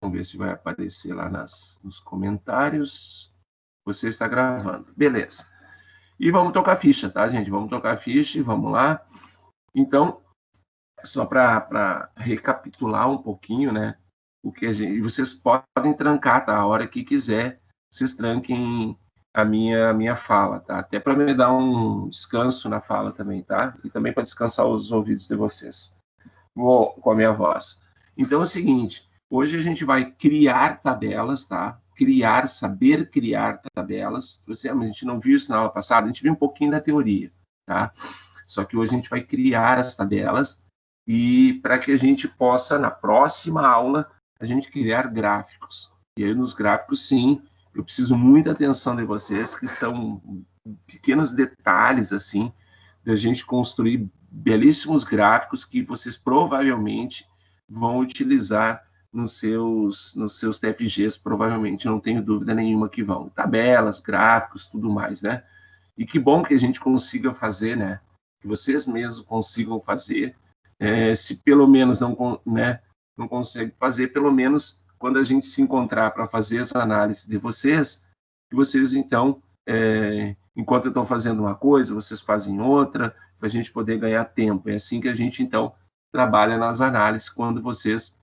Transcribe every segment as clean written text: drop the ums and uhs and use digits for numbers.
Vamos ver se vai aparecer lá nos comentários. Você está gravando. Beleza. E vamos tocar ficha, tá, gente? Vamos tocar ficha e vamos lá. Então, só para recapitular um pouquinho, né? O que vocês podem trancar, tá? A hora que quiser, vocês tranquem a minha fala, tá? Até para me dar um descanso na fala também, tá? E também para descansar os ouvidos de vocês com a minha voz. Então é o seguinte, hoje a gente vai criar tabelas, tá? Saber criar tabelas. A gente não viu isso na aula passada, a gente viu um pouquinho da teoria, tá? Só que hoje a gente vai criar as tabelas e para que a gente possa, na próxima aula, a gente criar gráficos. E aí nos gráficos, sim, eu preciso muita atenção de vocês, que são pequenos detalhes, assim, da gente construir belíssimos gráficos que vocês provavelmente vão utilizar nos seus TFGs, provavelmente, não tenho dúvida nenhuma que vão. Tabelas, gráficos, tudo mais, né? E que bom que a gente consiga fazer, né? Que vocês mesmos consigam fazer, se pelo menos não consegue fazer, pelo menos quando a gente se encontrar para fazer as análises de vocês, que vocês, então, enquanto eu estou fazendo uma coisa, vocês fazem outra, para a gente poder ganhar tempo. É assim que a gente, então, trabalha nas análises, quando vocês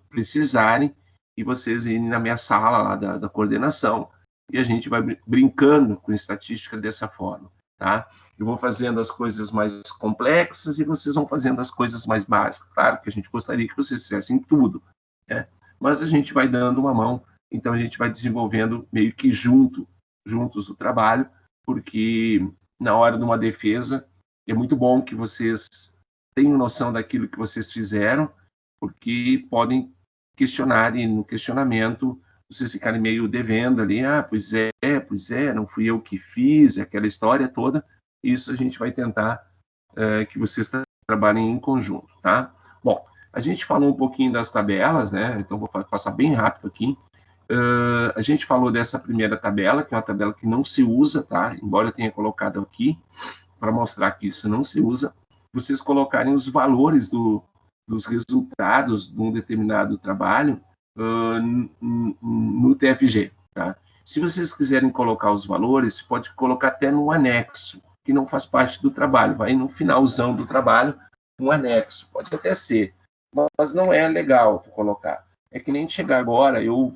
precisarem, e vocês irem na minha sala lá da coordenação, e a gente vai brincando com estatística dessa forma, tá? Eu vou fazendo as coisas mais complexas e vocês vão fazendo as coisas mais básicas. Claro que a gente gostaria que vocês fizessem tudo, né? Mas a gente vai dando uma mão, então a gente vai desenvolvendo meio que juntos o trabalho, porque na hora de uma defesa é muito bom que vocês tenham noção daquilo que vocês fizeram, porque podem questionar, e no questionamento vocês ficarem meio devendo ali, pois é, não fui eu que fiz, aquela história toda. Isso a gente vai tentar que vocês trabalhem em conjunto, tá? Bom, a gente falou um pouquinho das tabelas, né? Então vou passar bem rápido aqui. A gente falou dessa primeira tabela, que é uma tabela que não se usa, tá? Embora eu tenha colocado aqui para mostrar que isso não se usa. Vocês colocarem os valores dos resultados de um determinado trabalho no TFG, tá? Se vocês quiserem colocar os valores, pode colocar até no anexo, que não faz parte do trabalho, vai no finalzão do trabalho, um anexo, pode até ser, mas não é legal colocar. É que nem chegar agora, eu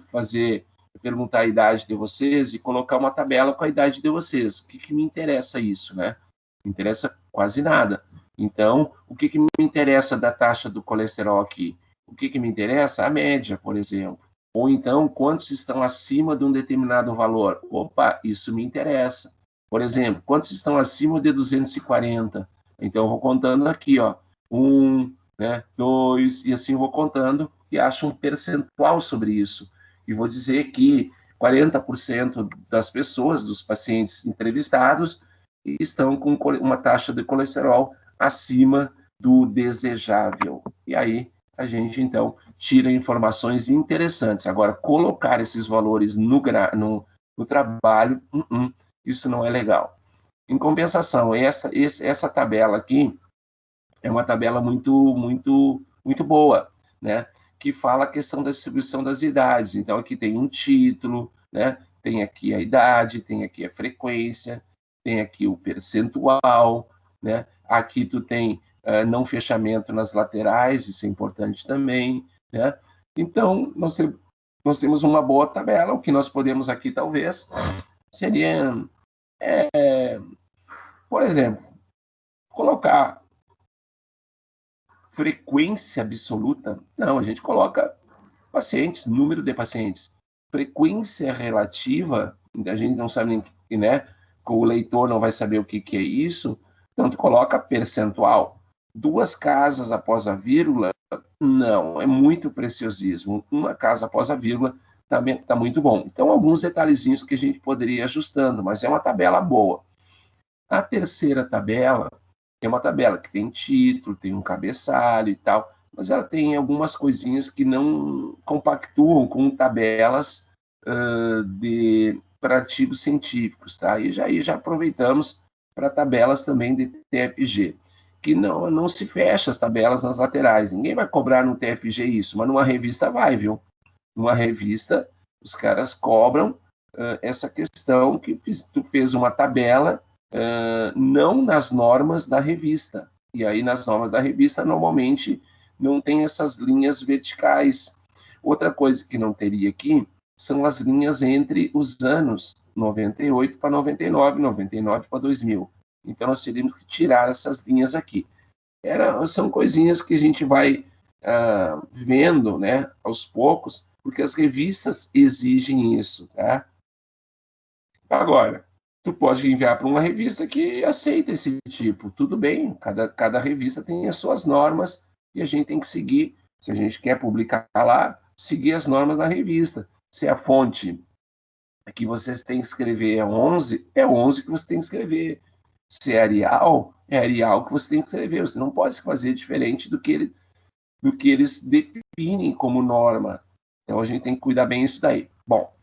perguntar a idade de vocês e colocar uma tabela com a idade de vocês. O que me interessa isso, né? Não interessa quase nada. Então, o que me interessa da taxa do colesterol aqui? O que me interessa? A média, por exemplo. Ou então, quantos estão acima de um determinado valor? Opa, isso me interessa. Por exemplo, quantos estão acima de 240? Então, eu vou contando aqui, ó, 1, né, 2, e assim eu vou contando e acho um percentual sobre isso. E vou dizer que 40% das pessoas, dos pacientes entrevistados, estão com uma taxa de colesterol acima do desejável. E aí a gente, então, tira informações interessantes. Agora, colocar esses valores no trabalho, isso não é legal. Em compensação, essa tabela aqui é uma tabela muito boa, né? Que fala a questão da distribuição das idades. Então, aqui tem um título, né? Tem aqui a idade, tem aqui a frequência, tem aqui o percentual, né? Aqui tu tem não fechamento nas laterais, isso é importante também, né? Então, nós temos uma boa tabela. O que nós podemos aqui, talvez, seria, por exemplo, colocar frequência absoluta. Não, a gente coloca pacientes, número de pacientes. Frequência relativa, a gente não sabe nem, né? O leitor não vai saber o que é isso, então tu coloca percentual. 2 casas após a vírgula, não, é muito preciosismo. 1 casa após a vírgula tá muito bom. Então, alguns detalhezinhos que a gente poderia ir ajustando, mas é uma tabela boa. A terceira tabela é uma tabela que tem título, tem um cabeçalho e tal, mas ela tem algumas coisinhas que não compactuam com tabelas para artigos científicos, tá? E já aproveitamos para tabelas também de TFG, que não se fecha as tabelas nas laterais. Ninguém vai cobrar no TFG isso, mas numa revista vai, viu? Numa revista, os caras cobram essa questão que tu fez uma tabela não nas normas da revista. E aí, nas normas da revista, normalmente não tem essas linhas verticais. Outra coisa que não teria aqui são as linhas entre os anos 98 para 99, 99 para 2000. Então, nós teríamos que tirar essas linhas aqui. São coisinhas que a gente vai vendo, né, aos poucos, porque as revistas exigem isso, tá? Agora, tu pode enviar para uma revista que aceita esse tipo, tudo bem, cada revista tem as suas normas e a gente tem que seguir, se a gente quer publicar lá, seguir as normas da revista. Se a fonte que vocês têm que escrever é 11 que você tem que escrever. Se é Arial que você tem que escrever. Você não pode fazer diferente do que eles definem como norma. Então, a gente tem que cuidar bem disso daí. Bom,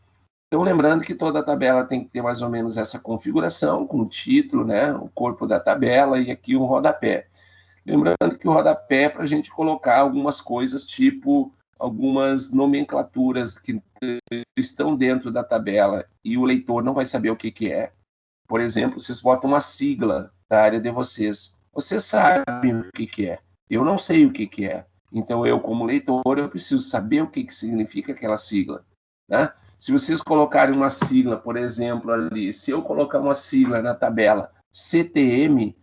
então, lembrando que toda a tabela tem que ter mais ou menos essa configuração, com o título, né, o corpo da tabela e aqui um rodapé. Lembrando que o rodapé é para a gente colocar algumas coisas, tipo algumas nomenclaturas que estão dentro da tabela e o leitor não vai saber o que é. Por exemplo, vocês botam uma sigla da área de vocês. Vocês sabem o que é. Eu não sei o que é. Então, eu, como leitor, eu preciso saber o que significa aquela sigla, né? Se vocês colocarem uma sigla, por exemplo, ali, se eu colocar uma sigla na tabela CTM,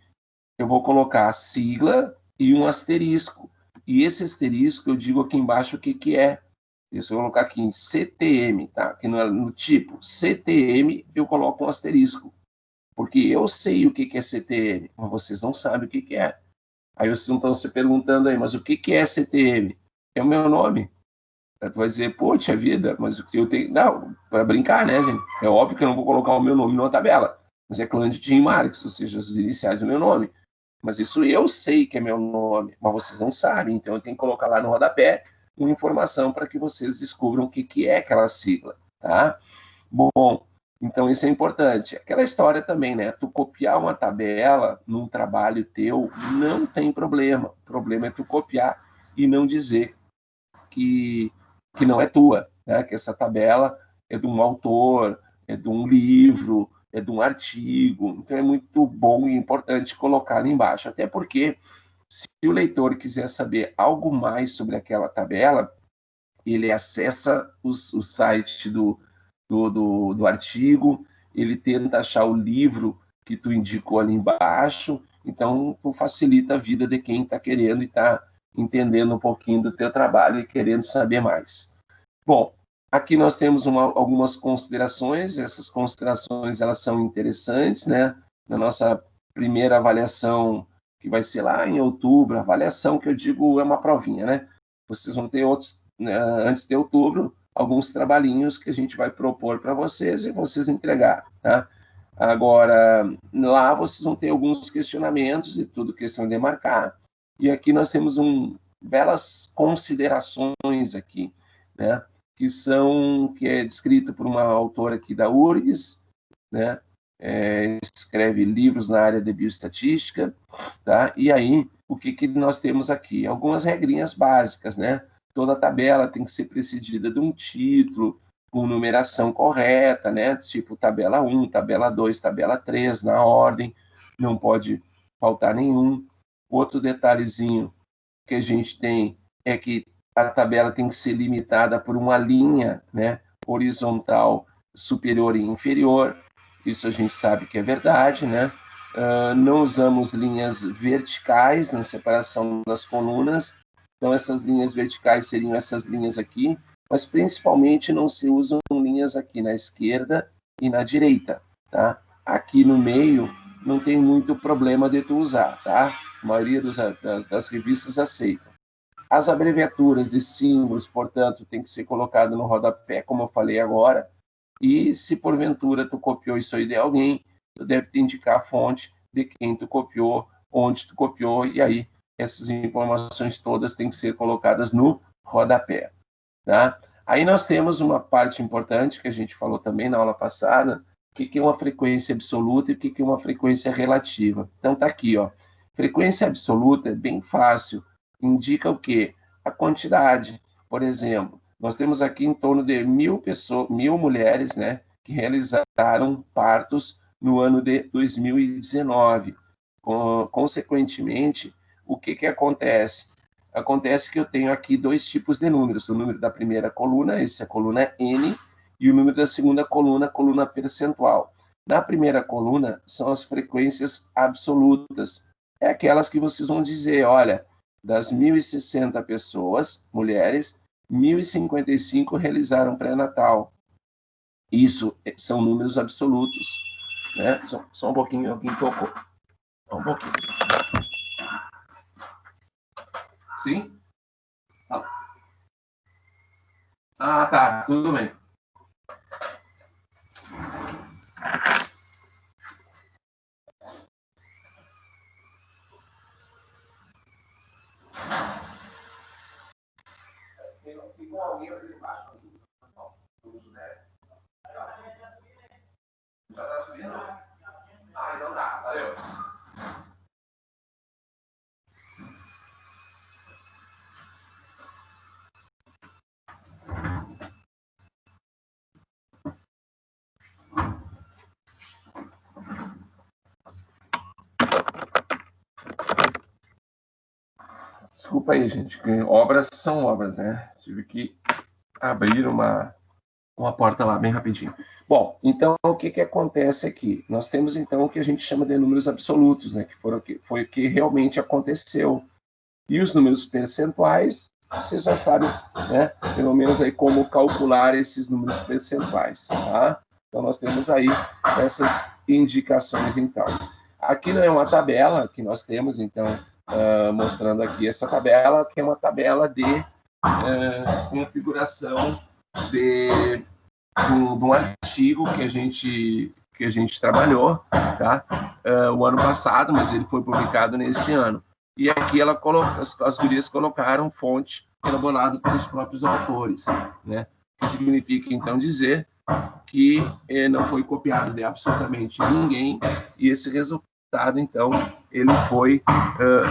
eu vou colocar a sigla e um asterisco. E esse asterisco eu digo aqui embaixo o que é. Eu vou colocar aqui em CTM, tá? Aqui no tipo CTM eu coloco um asterisco. Porque eu sei o que é CTM, mas vocês não sabem o que é. Aí vocês não estão se perguntando aí, mas o que é CTM? É o meu nome. Tu vai dizer, poxa vida, mas eu tenho... Não, para brincar, né, gente? É óbvio que eu não vou colocar o meu nome numa tabela. Mas é Clã-de-Tim Marques, ou seja, os iniciais do meu nome. Mas isso eu sei que é meu nome, mas vocês não sabem. Então eu tenho que colocar lá no rodapé uma informação para que vocês descubram o que é aquela sigla, tá? Bom, então isso é importante. Aquela história também, né? Tu copiar uma tabela num trabalho teu não tem problema. O problema é tu copiar e não dizer que não é tua, né? Que essa tabela é de um autor, é de um livro, é de um artigo. Então é muito bom e importante colocar ali embaixo. Até porque, se o leitor quiser saber algo mais sobre aquela tabela, ele acessa o site do artigo, ele tenta achar o livro que tu indicou ali embaixo, então tu facilita a vida de quem está querendo e está entendendo um pouquinho do teu trabalho e querendo saber mais. Bom, aqui nós temos algumas considerações, essas considerações elas são interessantes, né? Na nossa primeira avaliação, que vai ser lá em outubro, a avaliação que eu digo é uma provinha, né? Vocês vão ter outros, antes de outubro, alguns trabalhinhos que a gente vai propor para vocês e vocês entregar, tá? Agora, lá vocês vão ter alguns questionamentos e tudo questão de marcar. E aqui nós temos belas considerações aqui, né? Que é descrito por uma autora aqui da URGS, né? Escreve livros na área de bioestatística, tá? E aí, o que nós temos aqui? Algumas regrinhas básicas, né? Toda tabela tem que ser precedida de um título, com numeração correta, né? Tipo tabela 1, tabela 2, tabela 3, na ordem, não pode faltar nenhum. Outro detalhezinho que a gente tem é que a tabela tem que ser limitada por uma linha, né? Horizontal superior e inferior. Isso a gente sabe que é verdade, né? Não usamos linhas verticais na separação das colunas. Então, essas linhas verticais seriam essas linhas aqui, mas principalmente não se usam linhas aqui na esquerda e na direita, tá? Aqui no meio não tem muito problema de tu usar, tá? A maioria das revistas aceitam. As abreviaturas de símbolos, portanto, tem que ser colocado no rodapé, como eu falei agora, e se porventura tu copiou isso aí de alguém, tu deve te indicar a fonte de quem tu copiou, onde tu copiou, e aí essas informações todas têm que ser colocadas no rodapé, tá? Aí nós temos uma parte importante que a gente falou também na aula passada, o que é uma frequência absoluta e o que é uma frequência relativa. Então tá aqui, ó. Frequência absoluta é bem fácil, indica o quê? A quantidade. Por exemplo, nós temos aqui em torno de 1.000 mulheres, né, que realizaram partos no ano de 2019. Consequentemente, o que acontece? Acontece que eu tenho aqui dois tipos de números, o número da primeira coluna, essa é a coluna N, e o número da segunda coluna, coluna percentual. Na primeira coluna, são as frequências absolutas, é aquelas que vocês vão dizer, olha, das 1.060 pessoas, mulheres, 1.055 realizaram pré-natal. Isso são números absolutos, né? Só um pouquinho, alguém tocou. Só um pouquinho. Sim? Ah, tá, tudo bem. Ficou alguém ali embaixo? Já tá subindo? Ah, então tá, valeu. Desculpa aí, gente, que obras são obras, né? Tive que abrir uma porta lá, bem rapidinho. Bom, então, o que acontece aqui? Nós temos, então, o que a gente chama de números absolutos, né? Foi o que realmente aconteceu. E os números percentuais, vocês já sabem, né? Pelo menos aí como calcular esses números percentuais, tá? Então, nós temos aí essas indicações, então. Aqui não é uma tabela que nós temos, então, mostrando aqui essa tabela, que é uma tabela de configuração de um artigo que a gente trabalhou, tá? O ano passado, mas ele foi publicado nesse ano. E aqui as gurias colocaram fonte elaborada pelos próprios autores, né? Que significa, então, dizer que não foi copiado de absolutamente ninguém, e esse resultado, então, ele foi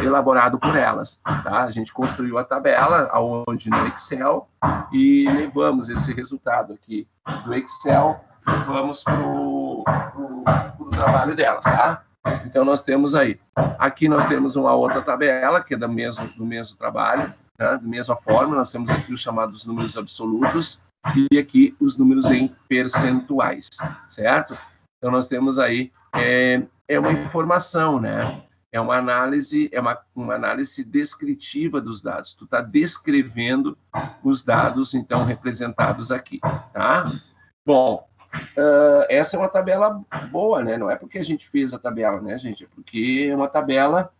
elaborado por elas. Tá? A gente construiu a tabela aonde no Excel e levamos esse resultado aqui do Excel, vamos para o trabalho delas. Tá? Então, nós temos aí. Aqui nós temos uma outra tabela, que é do mesmo trabalho, né? Da mesma forma, nós temos aqui os chamados números absolutos, e aqui os números em percentuais, certo? Então, nós temos aí, uma informação, né? É uma análise descritiva dos dados. Tu está descrevendo os dados, então, representados aqui, tá? Bom, essa é uma tabela boa, né? Não é porque a gente fez a tabela, né, gente? É porque é uma tabela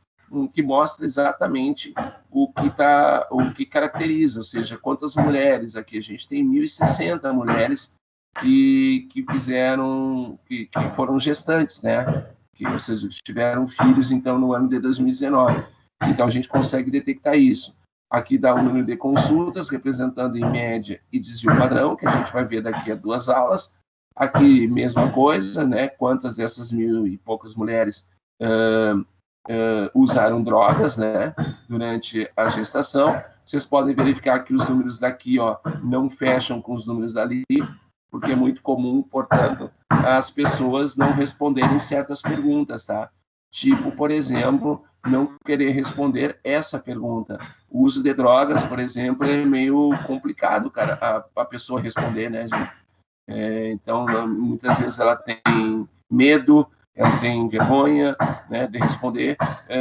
que mostra exatamente o que caracteriza, ou seja, quantas mulheres aqui. A gente tem 1.060 mulheres que foram gestantes, né? Ou seja, tiveram filhos, então, no ano de 2019. Então, a gente consegue detectar isso. Aqui dá o número de consultas, representando em média e desvio padrão, que a gente vai ver daqui a 2 aulas. Aqui, mesma coisa, né? Quantas dessas 1.000 e poucas mulheres usaram drogas, né, durante a gestação. Vocês podem verificar que os números daqui, ó, não fecham com os números dali, porque é muito comum, portanto, as pessoas não responderem certas perguntas, tá? Tipo, por exemplo, não querer responder essa pergunta. O uso de drogas, por exemplo, é meio complicado, cara, a pessoa responder, né, gente? Então, muitas vezes ela tem medo, ela tem vergonha, né, de responder,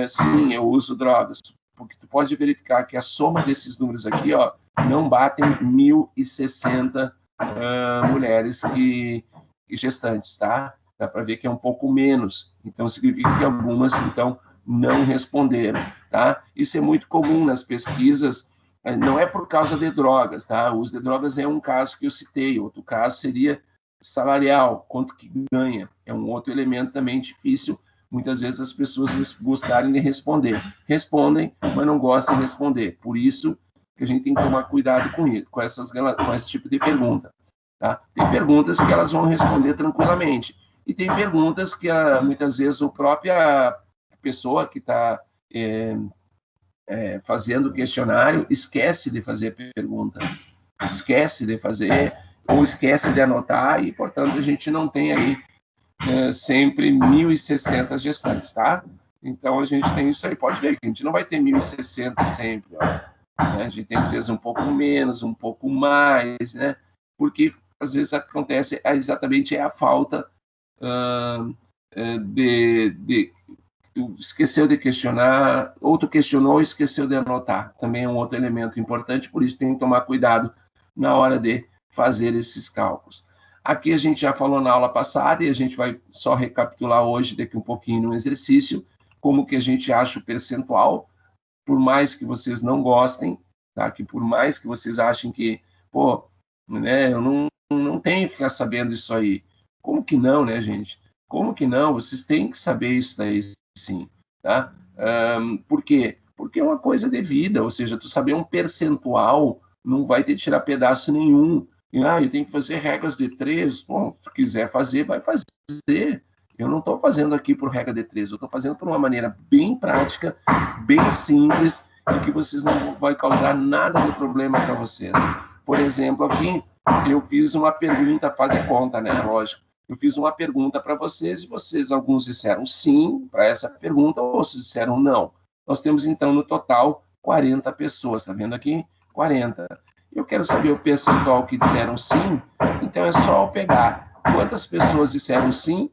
sim, eu uso drogas. Porque tu pode verificar que a soma desses números aqui, ó, não batem 1.060 mulheres e gestantes, tá? Dá para ver que é um pouco menos. Então, significa que algumas, então, não responderam, tá? Isso é muito comum nas pesquisas, não é por causa de drogas, tá? O uso de drogas é um caso que eu citei, outro caso seria salarial, quanto que ganha, é um outro elemento também difícil, muitas vezes as pessoas gostarem de responder. Respondem, mas não gostam de responder. Por isso que a gente tem que tomar cuidado com isso, com esse tipo de pergunta. Tá? Tem perguntas que elas vão responder tranquilamente, e tem perguntas que muitas vezes a própria pessoa que está fazendo o questionário esquece de fazer a pergunta. esquece de fazer ou esquece de anotar e, portanto, a gente não tem aí sempre 1.060 gestantes, tá? Então, a gente tem isso aí. Pode ver que a gente não vai ter 1.060 sempre, ó, né? A gente tem, às vezes, um pouco menos, um pouco mais, né? Porque, às vezes, acontece exatamente a falta tu esqueceu de questionar, ou tu questionou e esqueceu de anotar. Também é um outro elemento importante, por isso tem que tomar cuidado na hora de fazer esses cálculos. Aqui a gente já falou na aula passada, e a gente vai só recapitular hoje, daqui um pouquinho, no exercício, como que a gente acha o percentual, por mais que vocês não gostem, tá? Que por mais que vocês achem que, pô, né, eu não tenho que ficar sabendo isso aí. Como que não, né, gente? Como que não? Vocês têm que saber isso daí, sim, tá? Por quê? Porque é uma coisa de vida, ou seja, tu saber um percentual não vai te tirar pedaço nenhum. E, eu tenho que fazer regras de 3. Bom, se quiser fazer, vai fazer. Eu não estou fazendo aqui por regra de 3, eu estou fazendo por uma maneira bem prática, bem simples, e que vocês não vai causar nada de problema para vocês. Por exemplo, aqui, eu fiz uma pergunta, faz de conta, né? Lógico. Eu fiz uma pergunta para vocês e vocês, alguns disseram sim para essa pergunta, ou outros disseram não. Nós temos, então, no total, 40 pessoas. Está vendo aqui? 40. Eu quero saber o percentual que disseram sim, então é só eu pegar quantas pessoas disseram sim,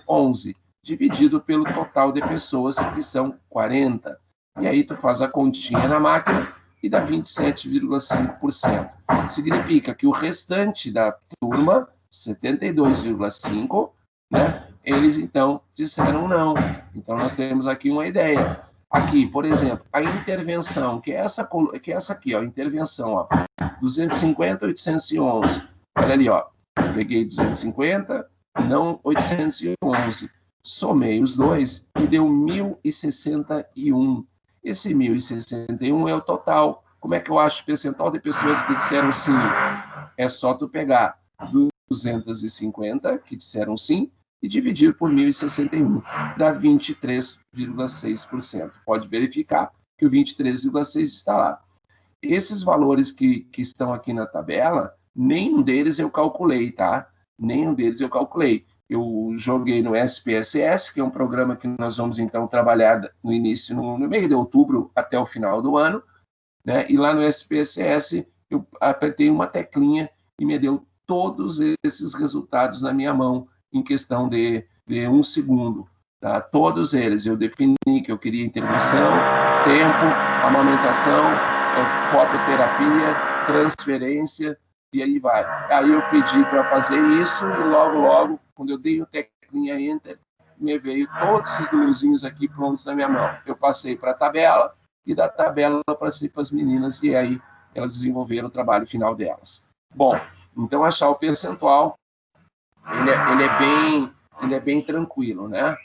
11, dividido pelo total de pessoas, que são 40. E aí tu faz a continha na máquina e dá 27,5%. Significa que o restante da turma, 72,5%, né, eles então disseram não. Então nós temos aqui uma ideia. Aqui, por exemplo, a intervenção, que é essa aqui, ó, intervenção, ó, 250, 811. Olha ali, ó, peguei 250, não 811. Somei os dois e deu 1.061. Esse 1.061 é o total. Como é que eu acho o percentual de pessoas que disseram sim? É só tu pegar 250 que disseram sim e dividir por 1.061. Dá 23,6%. Pode verificar que o 23,6% está lá. Esses valores que estão aqui na tabela, nenhum deles eu calculei, tá? Nenhum deles eu calculei. Eu joguei no SPSS, que é um programa que nós vamos, então, trabalhar no início, no meio de outubro até o final do ano, né? E lá no SPSS, eu apertei uma teclinha e me deu todos esses resultados na minha mão, em questão de 1 segundo. Tá? Todos eles. Eu defini que eu queria intervenção, tempo, amamentação, fototerapia, transferência, e aí vai. Aí eu pedi para fazer isso e logo, quando eu dei o teclinha Enter, me veio todos esses númerozinhos aqui prontos na minha mão. Eu passei para a tabela e da tabela eu passei para as meninas e aí elas desenvolveram o trabalho final delas. Bom, então achar o percentual, ele é bem tranquilo, né?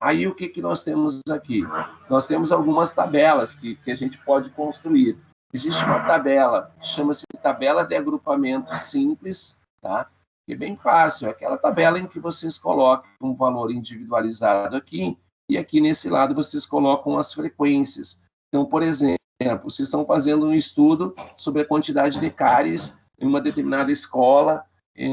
Aí o que nós temos aqui? Nós temos algumas tabelas que a gente pode construir. Existe uma tabela, chama-se tabela de agrupamento simples, tá? Que é bem fácil, é aquela tabela em que vocês colocam um valor individualizado aqui, e aqui nesse lado vocês colocam as frequências. Então, por exemplo, vocês estão fazendo um estudo sobre a quantidade de cáries em uma determinada escola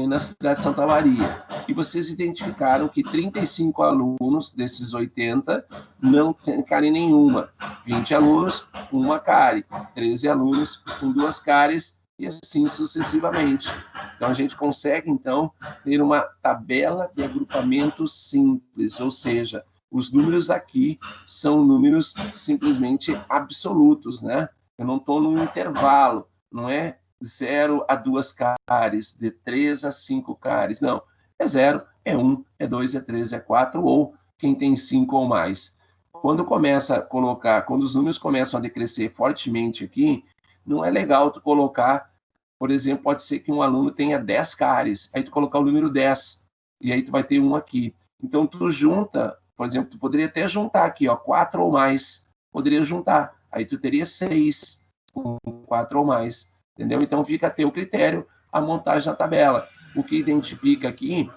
na cidade de Santa Maria. E vocês identificaram que 35 alunos desses 80 não têm cárie nenhuma. 20 alunos, uma cárie. 13 alunos com 2 cáries e assim sucessivamente. Então, a gente consegue, então, ter uma tabela de agrupamento simples, ou seja, os números aqui são números simplesmente absolutos, né? Eu não estou num intervalo, não é 0 a 2 cáries, de 3 a 5 cáries, não. É 0, é 1, é 2, é 3, é 4, ou quem tem 5 ou mais. Quando começa a colocar, quando os números começam a decrescer fortemente aqui, não é legal tu colocar, por exemplo, pode ser que um aluno tenha 10 cáries, aí tu colocar o número 10, e aí tu vai ter um aqui. Então, tu junta, por exemplo, tu poderia até juntar aqui, ó, 4 ou mais, poderia juntar, aí tu teria 6 com 4 ou mais, entendeu? Então, fica a teu critério a montagem da tabela. O que identifica aqui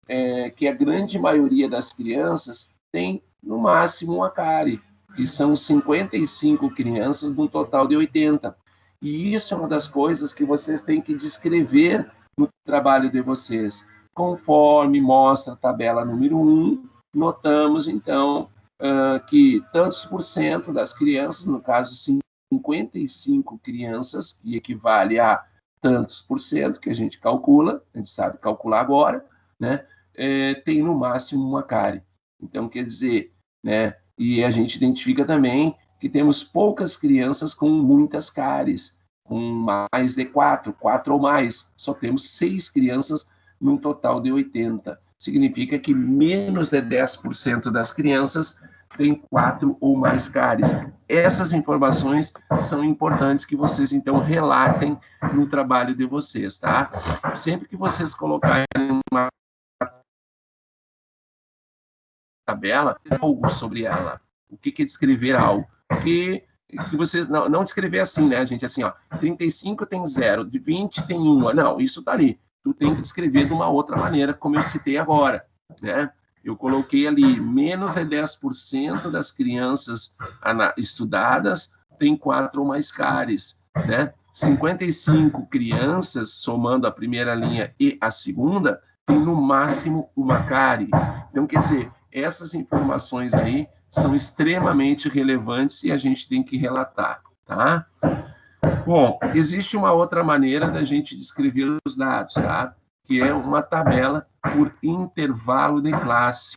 é que a grande maioria das crianças tem, no máximo, uma cárie, que são 55 crianças, num total de 80. E isso é uma das coisas que vocês têm que descrever no trabalho de vocês. Conforme mostra a tabela número 1, notamos, então, que tantos por cento das crianças, no caso 55 crianças, que equivale a tantos por cento, que a gente calcula, a gente sabe calcular agora, né, tem no máximo uma cárie. Então, quer dizer, né, e a gente identifica também que temos poucas crianças com muitas cáries, com mais de 4 ou mais. Só temos 6 crianças num total de 80. Significa que menos de 10% das crianças têm 4 ou mais cáries. Essas informações são importantes que vocês, então, relatem no trabalho de vocês, tá? Sempre que vocês colocarem uma tabela, algo sobre ela. O que é descrever algo? Que vocês não descrever assim, né, gente? Assim, ó, 35 tem 0, de 20 tem 1. Não, isso tá ali. Tu tem que descrever de uma outra maneira, como eu citei agora, né? Eu coloquei ali, menos de 10% das crianças estudadas tem 4 ou mais cáries, né? 55 crianças, somando a primeira linha e a segunda, tem no máximo uma cárie. Então, quer dizer, essas informações aí são extremamente relevantes e a gente tem que relatar, tá? Bom, existe uma outra maneira da gente descrever os dados, tá? Que é uma tabela por intervalo de classe.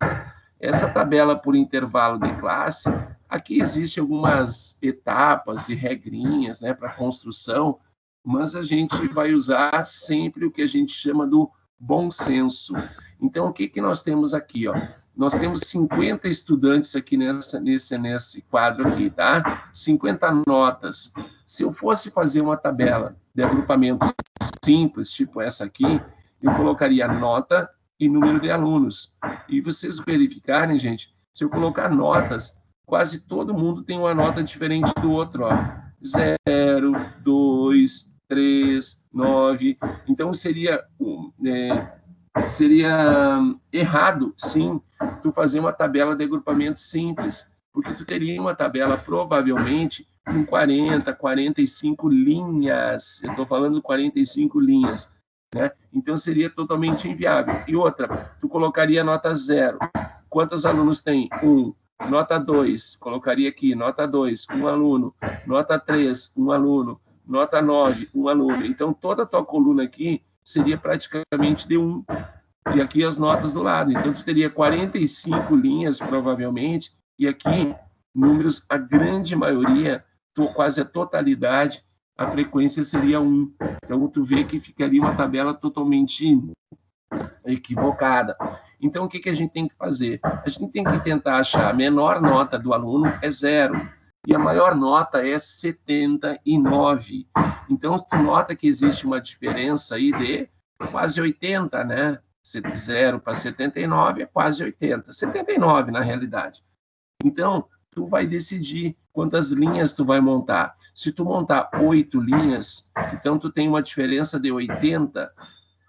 Essa tabela por intervalo de classe, aqui existem algumas etapas e regrinhas, né, para construção, mas a gente vai usar sempre o que a gente chama do bom senso. Então, o que nós temos aqui, ó? Nós temos 50 estudantes aqui nesse quadro aqui, tá? 50 notas. Se eu fosse fazer uma tabela de agrupamento simples, tipo essa aqui, eu colocaria nota e número de alunos. E vocês verificarem, gente, se eu colocar notas, quase todo mundo tem uma nota diferente do outro, ó. 0, 2, 3, 9. Então, seria errado, sim, tu fazer uma tabela de agrupamento simples, porque tu teria uma tabela, provavelmente, com 40, 45 linhas. Eu estou falando 45 linhas. Né? Então, seria totalmente inviável. E outra, tu colocaria nota 0. Quantos alunos tem? 1. Nota 2, colocaria aqui, nota 2, 1 aluno. Nota 3, 1 aluno. Nota 9, 1 aluno. Então, toda a tua coluna aqui seria praticamente de 1. E aqui as notas do lado. Então, tu teria 45 linhas, provavelmente, e aqui, números, a grande maioria, quase a totalidade, a frequência seria 1. Então, tu vê que ficaria uma tabela totalmente equivocada. Então, o que a gente tem que fazer? A gente tem que tentar achar a menor nota do aluno é 0, e a maior nota é 79. Então, tu nota que existe uma diferença aí de quase 80, né? 0 para 79 é quase 80. 79, na realidade. Então, tu vai decidir quantas linhas tu vai montar. Se tu montar 8 linhas, então tu tem uma diferença de 80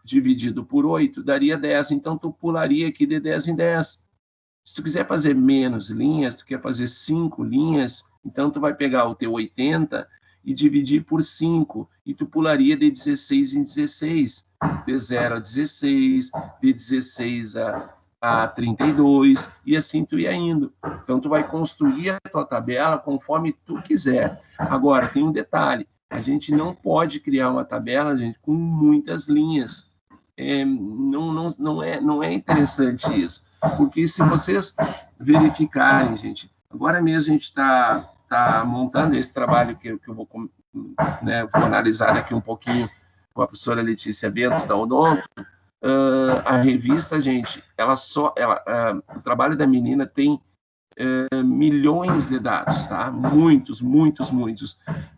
dividido por 8, daria 10. Então, tu pularia aqui de 10 em 10. Se tu quiser fazer menos linhas, tu quer fazer 5 linhas, então tu vai pegar o teu 80 e dividir por 5, e tu pularia de 16 em 16, de 0 a 16, de 16 a 32, e assim tu ia indo. Então, tu vai construir a tua tabela conforme tu quiser. Agora, tem um detalhe, a gente não pode criar uma tabela, gente, com muitas linhas. Não é interessante isso, porque se vocês verificarem, gente, agora mesmo a gente está montando esse trabalho que eu vou, né, vou analisar daqui um pouquinho com a professora Letícia Bento, da Odonto. A revista, gente, o trabalho da menina tem milhões de dados, tá? Muitos,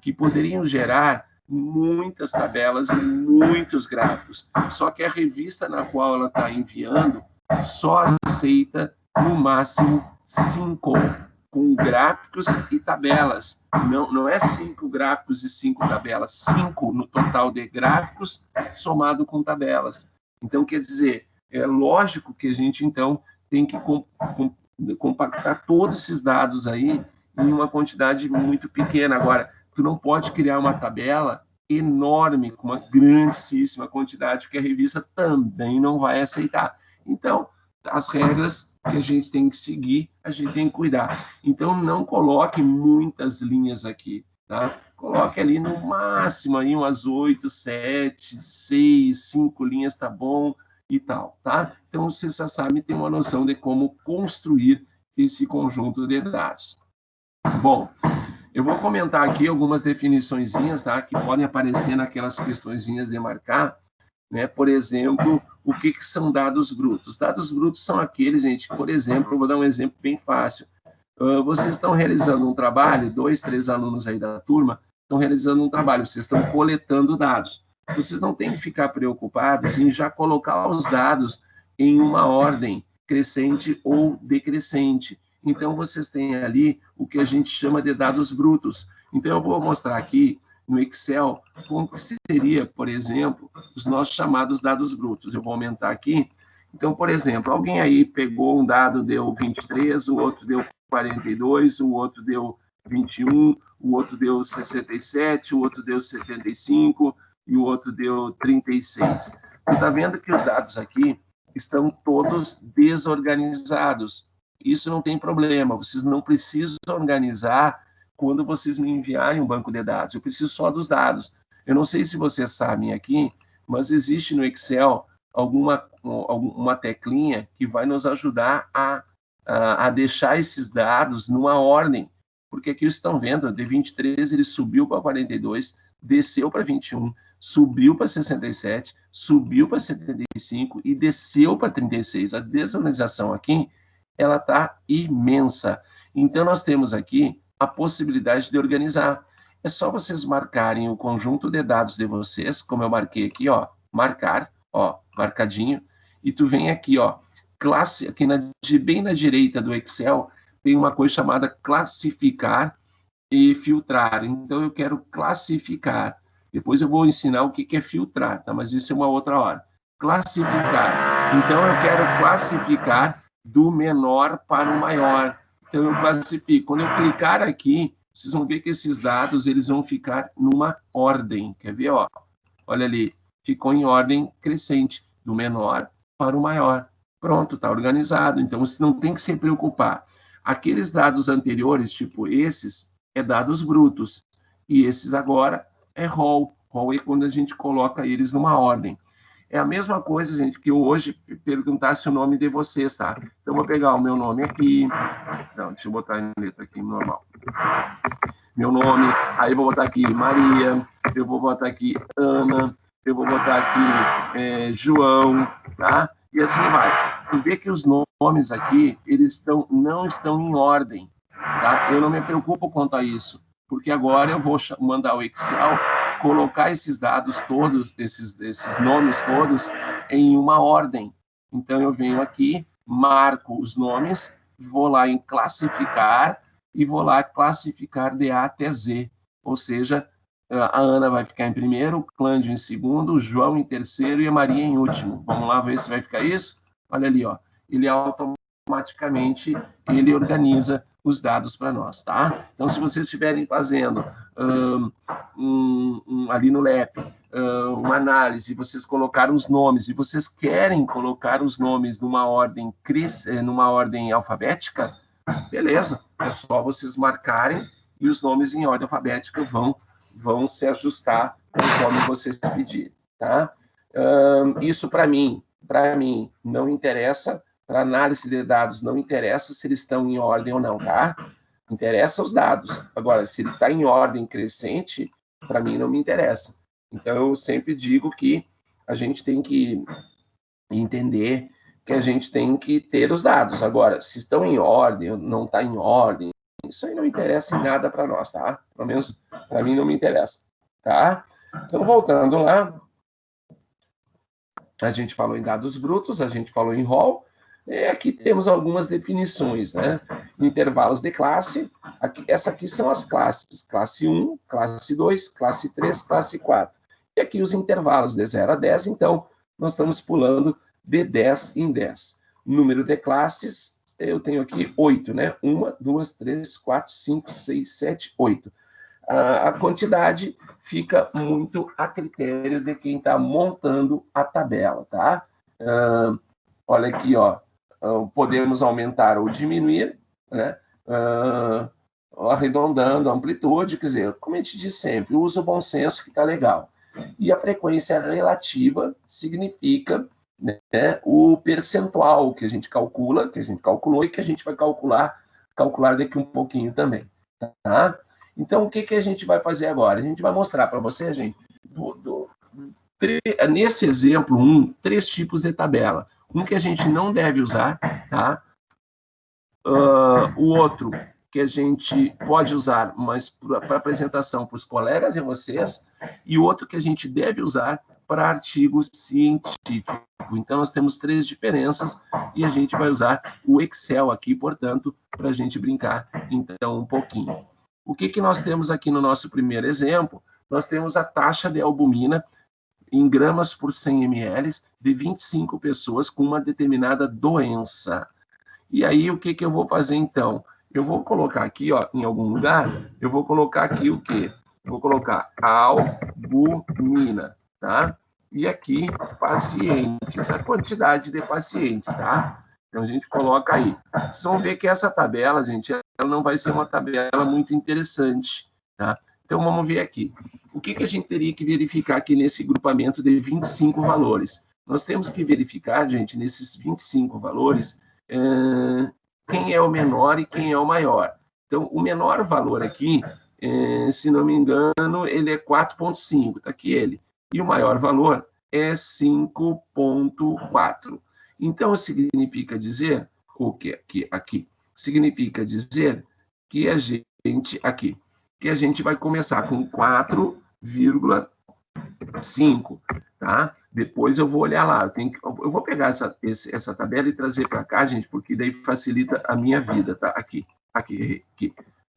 que poderiam gerar muitas tabelas e muitos gráficos. Só que a revista na qual ela está enviando só aceita, no máximo, 5, com gráficos e tabelas. Não é 5 gráficos e 5 tabelas, 5 no total de gráficos somado com tabelas. Então, quer dizer, é lógico que a gente, então, tem que compactar todos esses dados aí em uma quantidade muito pequena. Agora, tu não pode criar uma tabela enorme, com uma grandíssima quantidade, que a revista também não vai aceitar. Então, as regras que a gente tem que seguir, a gente tem que cuidar. Então, não coloque muitas linhas aqui, tá? Coloque ali no máximo aí umas 8, 7, 6, 5 linhas, tá bom, e tal, tá? Então, você já sabe, tem uma noção de como construir esse conjunto de dados. Bom, eu vou comentar aqui algumas definiçõezinhas, tá? Que podem aparecer naquelas questõezinhas de marcar, né? Por exemplo, o que são dados brutos? Dados brutos são aqueles, gente, por exemplo, eu vou dar um exemplo bem fácil. Vocês estão realizando um trabalho, 2, 3 alunos aí da turma estão realizando um trabalho, vocês estão coletando dados. Vocês não têm que ficar preocupados em já colocar os dados em uma ordem crescente ou decrescente. Então, vocês têm ali o que a gente chama de dados brutos. Então, eu vou mostrar aqui no Excel como que seria, por exemplo, os nossos chamados dados brutos. Eu vou aumentar aqui. Então, por exemplo, alguém aí pegou um dado, deu 23, o outro deu 42, o outro deu 21, o outro deu 67, o outro deu 75 e o outro deu 36. Tu está vendo que os dados aqui estão todos desorganizados. Isso não tem problema, vocês não precisam organizar quando vocês me enviarem um banco de dados. Eu preciso só dos dados. Eu não sei se vocês sabem aqui, mas existe no Excel uma teclinha que vai nos ajudar a deixar esses dados numa ordem. Porque aqui vocês estão vendo, de 23 ele subiu para 42, desceu para 21, subiu para 67, subiu para 75 e desceu para 36. A desorganização aqui, ela está imensa. Então, nós temos aqui a possibilidade de organizar. É só vocês marcarem o conjunto de dados de vocês, como eu marquei aqui, ó, marcar, ó, marcadinho, e tu vem aqui, ó, classe, aqui bem na direita do Excel, tem uma coisa chamada classificar e filtrar. Então, eu quero classificar. Depois eu vou ensinar o que é filtrar, tá? Mas isso é uma outra hora. Classificar. Então, eu quero classificar do menor para o maior. Então, eu classifico. Quando eu clicar aqui, vocês vão ver que esses dados eles vão ficar numa ordem. Quer ver? Ó? Olha ali. Ficou em ordem crescente, do menor para o maior. Pronto, está organizado. Então, você não tem que se preocupar. Aqueles dados anteriores, tipo esses, é dados brutos. E esses agora é raw. Raw é quando a gente coloca eles numa ordem. É a mesma coisa, gente, que eu hoje perguntasse o nome de vocês, tá? Então, eu vou pegar o meu nome aqui. Não, deixa eu botar em letra aqui, normal. Meu nome, aí eu vou botar aqui Maria, eu vou botar aqui Ana, eu vou botar aqui João, tá? E assim vai. Tu vê que os nomes aqui, eles não estão em ordem, tá? Eu não me preocupo quanto a isso, porque agora eu vou mandar o Excel colocar esses dados todos, esses nomes todos, em uma ordem. Então, eu venho aqui, marco os nomes, vou lá em classificar e vou lá classificar de A até Z. Ou seja, a Ana vai ficar em primeiro, o Clândio em segundo, o João em terceiro e a Maria em último. Vamos lá ver se vai ficar isso? Olha ali, ó. Ele automaticamente ele organiza os dados para nós, tá? Então, se vocês estiverem fazendo ali no LEP, uma análise, vocês colocaram os nomes e vocês querem colocar os nomes numa ordem alfabética, beleza, é só vocês marcarem e os nomes em ordem alfabética vão se ajustar conforme vocês pedirem, tá? Isso para mim não interessa, para análise de dados não interessa se eles estão em ordem ou não, tá? Interessa os dados. Agora, se ele está em ordem crescente, para mim não me interessa. Então, eu sempre digo que a gente tem que entender que a gente tem que ter os dados. Agora, se estão em ordem ou não está em ordem, isso aí não interessa em nada para nós, tá? Pelo menos para mim não me interessa, tá? Então, voltando lá, a gente falou em dados brutos, a gente falou em raw, e aqui temos algumas definições, né? Intervalos de classe, essa aqui são as classes, classe 1, classe 2, classe 3, classe 4. E aqui os intervalos de 0 a 10, então, nós estamos pulando de 10 em 10. Número de classes, eu tenho aqui 8, né? 1, 2, 3, 4, 5, 6, 7, 8. A quantidade fica muito a critério de quem está montando a tabela, tá? Olha aqui, ó, podemos aumentar ou diminuir, né? Arredondando a amplitude, quer dizer, como a gente diz sempre, usa o bom senso que está legal. E a frequência relativa significa, né, o percentual que a gente calcula, que a gente calculou e que a gente vai calcular daqui um pouquinho também, tá? Então, o que a gente vai fazer agora? A gente vai mostrar para você, gente, nesse exemplo 1, 3 tipos de tabela. Um que a gente não deve usar, tá? O outro que a gente pode usar, mas para apresentação para os colegas e vocês, e o outro que a gente deve usar para artigo científico. Então, nós temos 3 diferenças e a gente vai usar o Excel aqui, portanto, para a gente brincar, então, um pouquinho. O que nós temos aqui no nosso primeiro exemplo? Nós temos a taxa de albumina em gramas por 100 ml de 25 pessoas com uma determinada doença. E aí, o que eu vou fazer, então? Eu vou colocar aqui, ó, em algum lugar, eu vou colocar aqui o quê? Vou colocar albumina, tá? E aqui, pacientes, a quantidade de pacientes, tá? Então, a gente coloca aí. Vocês vão ver que essa tabela, gente, ela não vai ser uma tabela muito interessante, tá? Então, vamos ver aqui. O que a gente teria que verificar aqui nesse grupamento de 25 valores? Nós temos que verificar, gente, nesses 25 valores, quem é o menor e quem é o maior. Então, o menor valor aqui, se não me engano, ele é 4,5, tá aqui ele. E o maior valor é 5,4. Então, significa dizer, o que aqui? Significa dizer que a gente, aqui, que a gente vai começar com 4,5, tá? Depois eu vou olhar lá, eu vou pegar essa tabela e trazer para cá, gente, porque daí facilita a minha vida, tá? Aqui.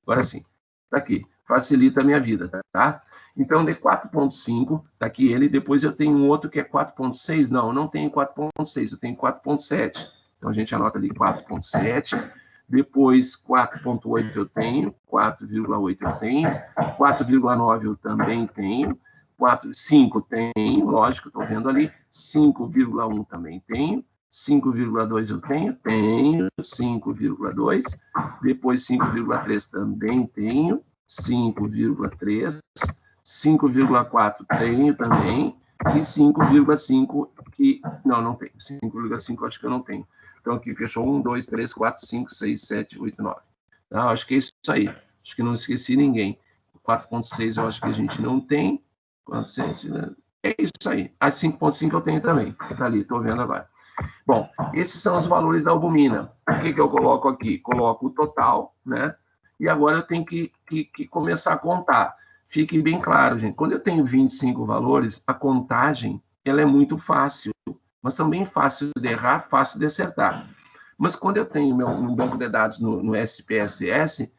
Agora sim, tá aqui. Facilita a minha vida, tá? Então, de 4,5, tá aqui ele, depois eu tenho um outro que é 4,6, não, eu não tenho 4,6, eu tenho 4,7. Então, a gente anota ali 4,7, depois 4,8 eu tenho, 4,8 eu tenho, 4,9 eu também tenho, 5 tenho, lógico, estou vendo ali, 5,1 também tenho, 5,2 eu tenho, 5,2, depois 5,3 também tenho, 5,3, 5,4 tenho também, e 5,5 que, não tenho, 5,5 acho que eu não tenho. Então, aqui fechou 1, 2, 3, 4, 5, 6, 7, 8, 9. Tá? Acho que é isso aí. Acho que não esqueci ninguém. 4,6 eu acho que a gente não tem. É isso aí. A 5,5 eu tenho também. Tá ali, estou vendo agora. Bom, esses são os valores da albumina. O que eu coloco aqui? Coloco o total, né? E agora eu tenho que começar a contar. Fique bem claro, gente. Quando eu tenho 25 valores, a contagem ela é muito fácil, mas também fácil de errar, fácil de acertar. Mas quando eu tenho um banco de dados no SPSS,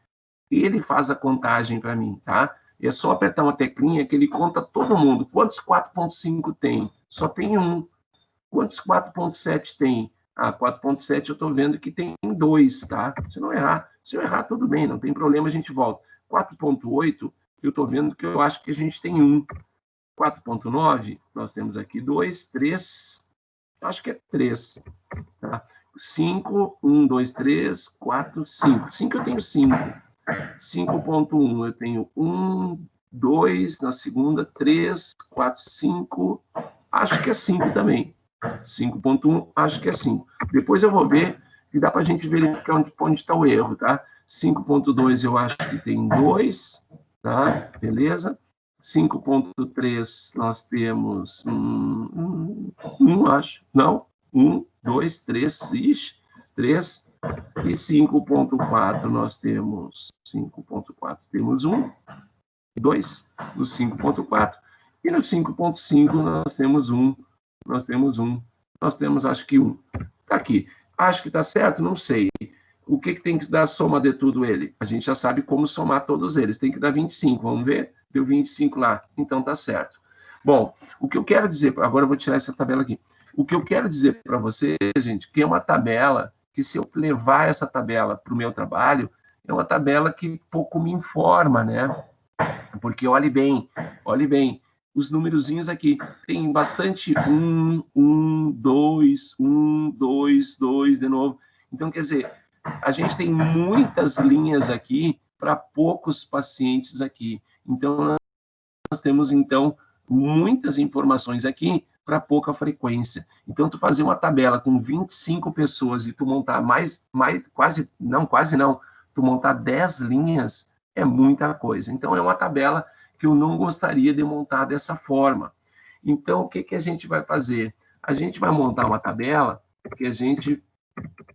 ele faz a contagem para mim, tá? É só apertar uma teclinha que ele conta todo mundo. Quantos 4,5 tem? Só tem um. Quantos 4,7 tem? 4,7 eu estou vendo que tem 2, tá? Se não errar, se eu errar, tudo bem, não tem problema, a gente volta. 4,8, eu estou vendo que eu acho que a gente tem 1. 4,9, nós temos aqui 2, 3, acho que é 3. Tá? 5, 1, 2, 3, 4, 5. 5 eu tenho 5. 5,1 eu tenho 1, 2, na segunda, 3, 4, 5, acho que é 5 também. 5,1, acho que é 5. Depois eu vou ver e dá para a gente verificar onde está o erro, tá? 5,2 eu acho que tem 2, tá? Beleza? 5,3 nós temos 1, acho. Não? 1, 2, 3, ixi, 3. E 5,4 nós temos 5,4 temos 1, 2 no 5,4 e no 5,5 nós temos 1, nós temos acho que 1. Tá aqui. Acho que tá certo? Não sei. O que tem que dar a soma de tudo ele? A gente já sabe como somar todos eles. Tem que dar 25, vamos ver? Deu 25 lá. Então tá certo. Bom, o que eu quero dizer, agora eu vou tirar essa tabela aqui. O que eu quero dizer para você, gente, que é uma tabela que se eu levar essa tabela para o meu trabalho, é uma tabela que pouco me informa, né? Porque olhe bem, os numerozinhos aqui, tem bastante 2 de novo. Então, quer dizer, a gente tem muitas linhas aqui para poucos pacientes aqui. Então, nós temos, então, muitas informações aqui para pouca frequência. Então, tu fazer uma tabela com 25 pessoas e tu montar quase não, tu montar 10 linhas é muita coisa. Então, é uma tabela que eu não gostaria de montar dessa forma. Então, o que a gente vai fazer? A gente vai montar uma tabela que a gente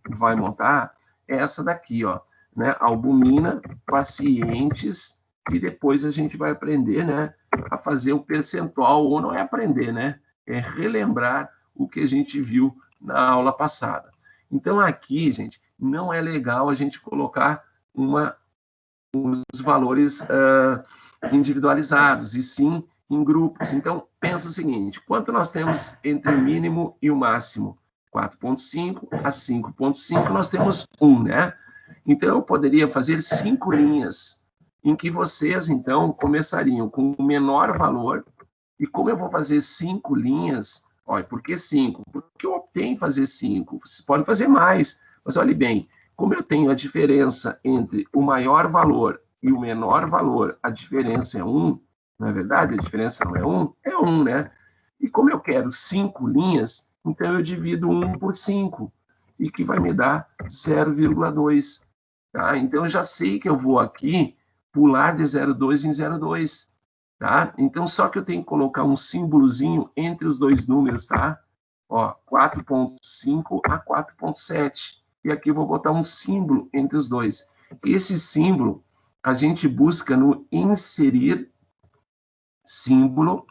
vai montar essa daqui, ó, né? Albumina, pacientes, e depois a gente vai aprender, né, a fazer o percentual, ou não é aprender, né? É relembrar o que a gente viu na aula passada. Então, aqui, gente, não é legal a gente colocar os valores individualizados, e sim em grupos. Então, pensa o seguinte, quanto nós temos entre o mínimo e o máximo? 4,5 a 5,5, nós temos 1, né? Então, eu poderia fazer 5 linhas, em que vocês, então, começariam com o menor valor, e como eu vou fazer 5 linhas, olha, por que 5? Porque eu optei em fazer 5, vocês podem fazer mais, mas olhe bem, como eu tenho a diferença entre o maior valor e o menor valor, a diferença é 1, não é verdade? A diferença não é 1? É 1, né? E como eu quero 5 linhas, então eu divido 1 por 5, e que vai me dar 0,2. Tá? Então eu já sei que eu vou aqui pular de 0,2 em 0,2. Tá? Então só que eu tenho que colocar um símbolozinho entre os dois números, tá? Ó, 4,5 a 4,7. E aqui eu vou botar um símbolo entre os dois. Esse símbolo a gente busca no inserir símbolo,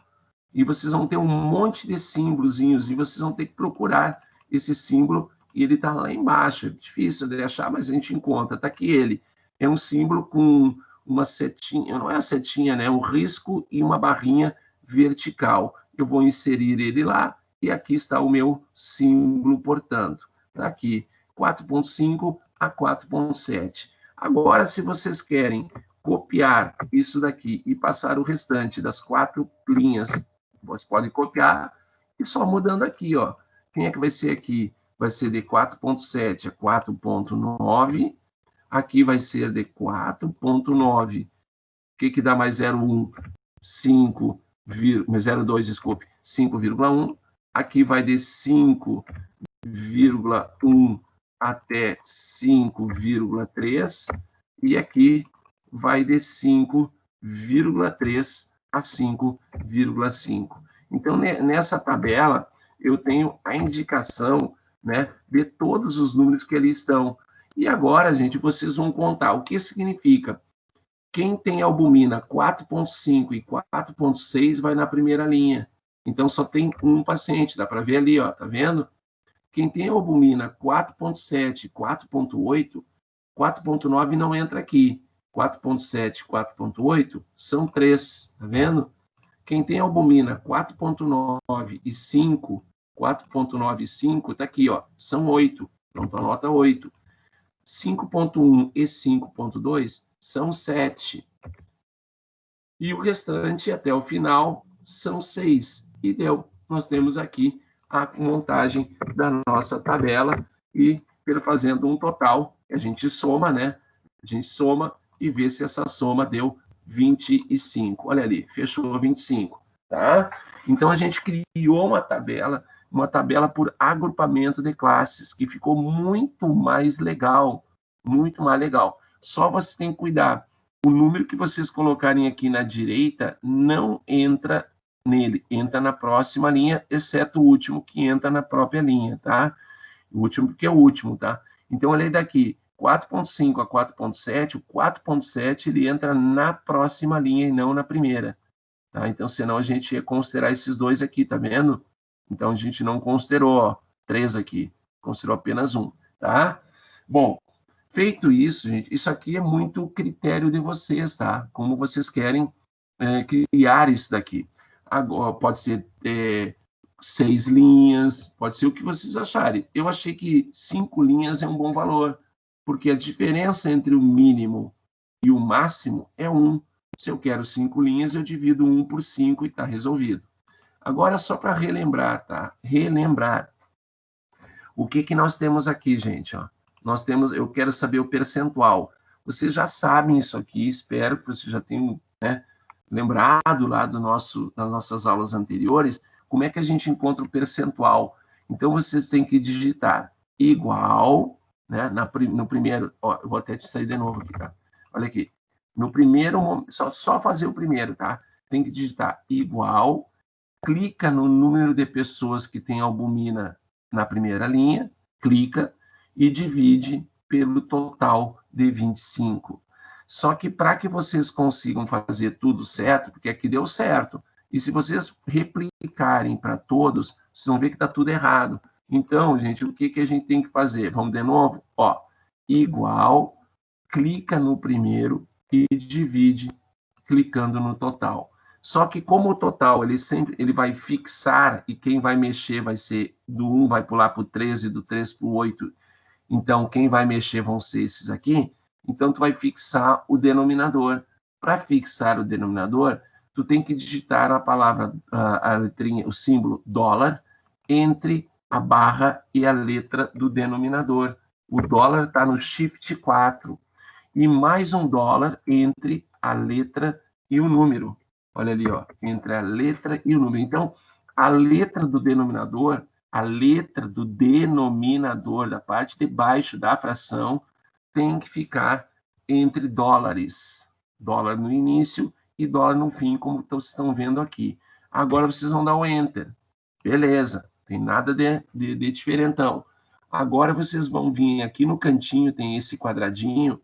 e vocês vão ter um monte de símbolozinhos, e vocês vão ter que procurar esse símbolo, e ele está lá embaixo. É difícil de achar, mas a gente encontra. Está aqui ele. É um símbolo com uma setinha, não é a setinha, né? Um risco e uma barrinha vertical. Eu vou inserir ele lá, e aqui está o meu símbolo, portanto. Está aqui, 4,5 a 4,7. Agora, se vocês querem copiar isso daqui e passar o restante das 4 linhas, vocês podem copiar e só mudando aqui, ó. Quem é que vai ser aqui? Vai ser de 4,7 a 4,9. Aqui vai ser de 4,9. O que dá mais 0,1? 0,2, desculpe, 5,1. Aqui vai de 5,1 até 5,3. E aqui vai de 5,3 a 5,5. Então, nessa tabela, eu tenho a indicação, né, de todos os números que ali estão. E agora, gente, vocês vão contar o que significa. Quem tem albumina 4,5 e 4,6 vai na primeira linha. Então, só tem um paciente, dá para ver ali, ó, tá vendo? Quem tem albumina 4,7 e 4,8, 4,9 não entra aqui. 4,7 e 4,8 são 3, tá vendo? Quem tem albumina 4,9 e 5, 4,9 e 5, tá aqui, ó, são 8. Então, anota 8. 5,1 e 5,2 são 7. E o restante, até o final, são 6. E deu. Nós temos aqui a montagem da nossa tabela, e fazendo um total, a gente soma, né? A gente soma e vê se essa soma deu 25. Olha ali, fechou 25, tá? Então, a gente criou uma tabela por agrupamento de classes, que ficou muito mais legal, muito mais legal. Só você tem que cuidar. O número que vocês colocarem aqui na direita não entra nele, entra na próxima linha, exceto o último, que entra na própria linha, tá? O último, porque é o último, tá? Então, olha aí daqui, 4,5 a 4,7, o 4,7 ele entra na próxima linha e não na primeira, tá? Então, senão a gente ia considerar esses dois aqui, tá vendo? Então, a gente não considerou, ó, 3 aqui, considerou apenas 1, tá? Bom, feito isso, gente, isso aqui é muito critério de vocês, tá? Como vocês querem criar isso daqui. Agora, pode ser 6 linhas, pode ser o que vocês acharem. Eu achei que 5 linhas é um bom valor, porque a diferença entre o mínimo e o máximo é 1. Se eu quero 5 linhas, eu divido 1 por 5 e está resolvido. Agora, só para relembrar, tá? Relembrar. O que nós temos aqui, gente? Ó? Nós temos, eu quero saber o percentual. Vocês já sabem isso aqui, espero que vocês já tenham, né, lembrado lá das nossas aulas anteriores, como é que a gente encontra o percentual. Então, vocês têm que digitar igual, né, no primeiro, ó, eu vou até te sair de novo aqui, tá? Olha aqui. No primeiro, só fazer o primeiro, tá? Tem que digitar igual, clica no número de pessoas que tem albumina na primeira linha, clica e divide pelo total de 25. Só que para que vocês consigam fazer tudo certo, porque aqui deu certo, e se vocês replicarem para todos, vocês vão ver que está tudo errado. Então, gente, o que a gente tem que fazer? Vamos de novo? Ó, igual, clica no primeiro e divide clicando no total. Só que como o total ele vai fixar e quem vai mexer vai ser do 1 vai pular para o 13, do 3 para o 8. Então quem vai mexer vão ser esses aqui. Então tu vai fixar o denominador. Para fixar o denominador, tu tem que digitar a palavra, a letrinha, o símbolo dólar entre a barra e a letra do denominador. O dólar está no shift 4 e mais um dólar entre a letra e o número. Olha ali, ó, entre a letra e o número. Então, a letra do denominador, da parte de baixo da fração, tem que ficar entre dólares. Dólar no início e dólar no fim, como vocês estão vendo aqui. Agora vocês vão dar o Enter. Beleza, tem nada de diferentão. Agora vocês vão vir aqui no cantinho, tem esse quadradinho,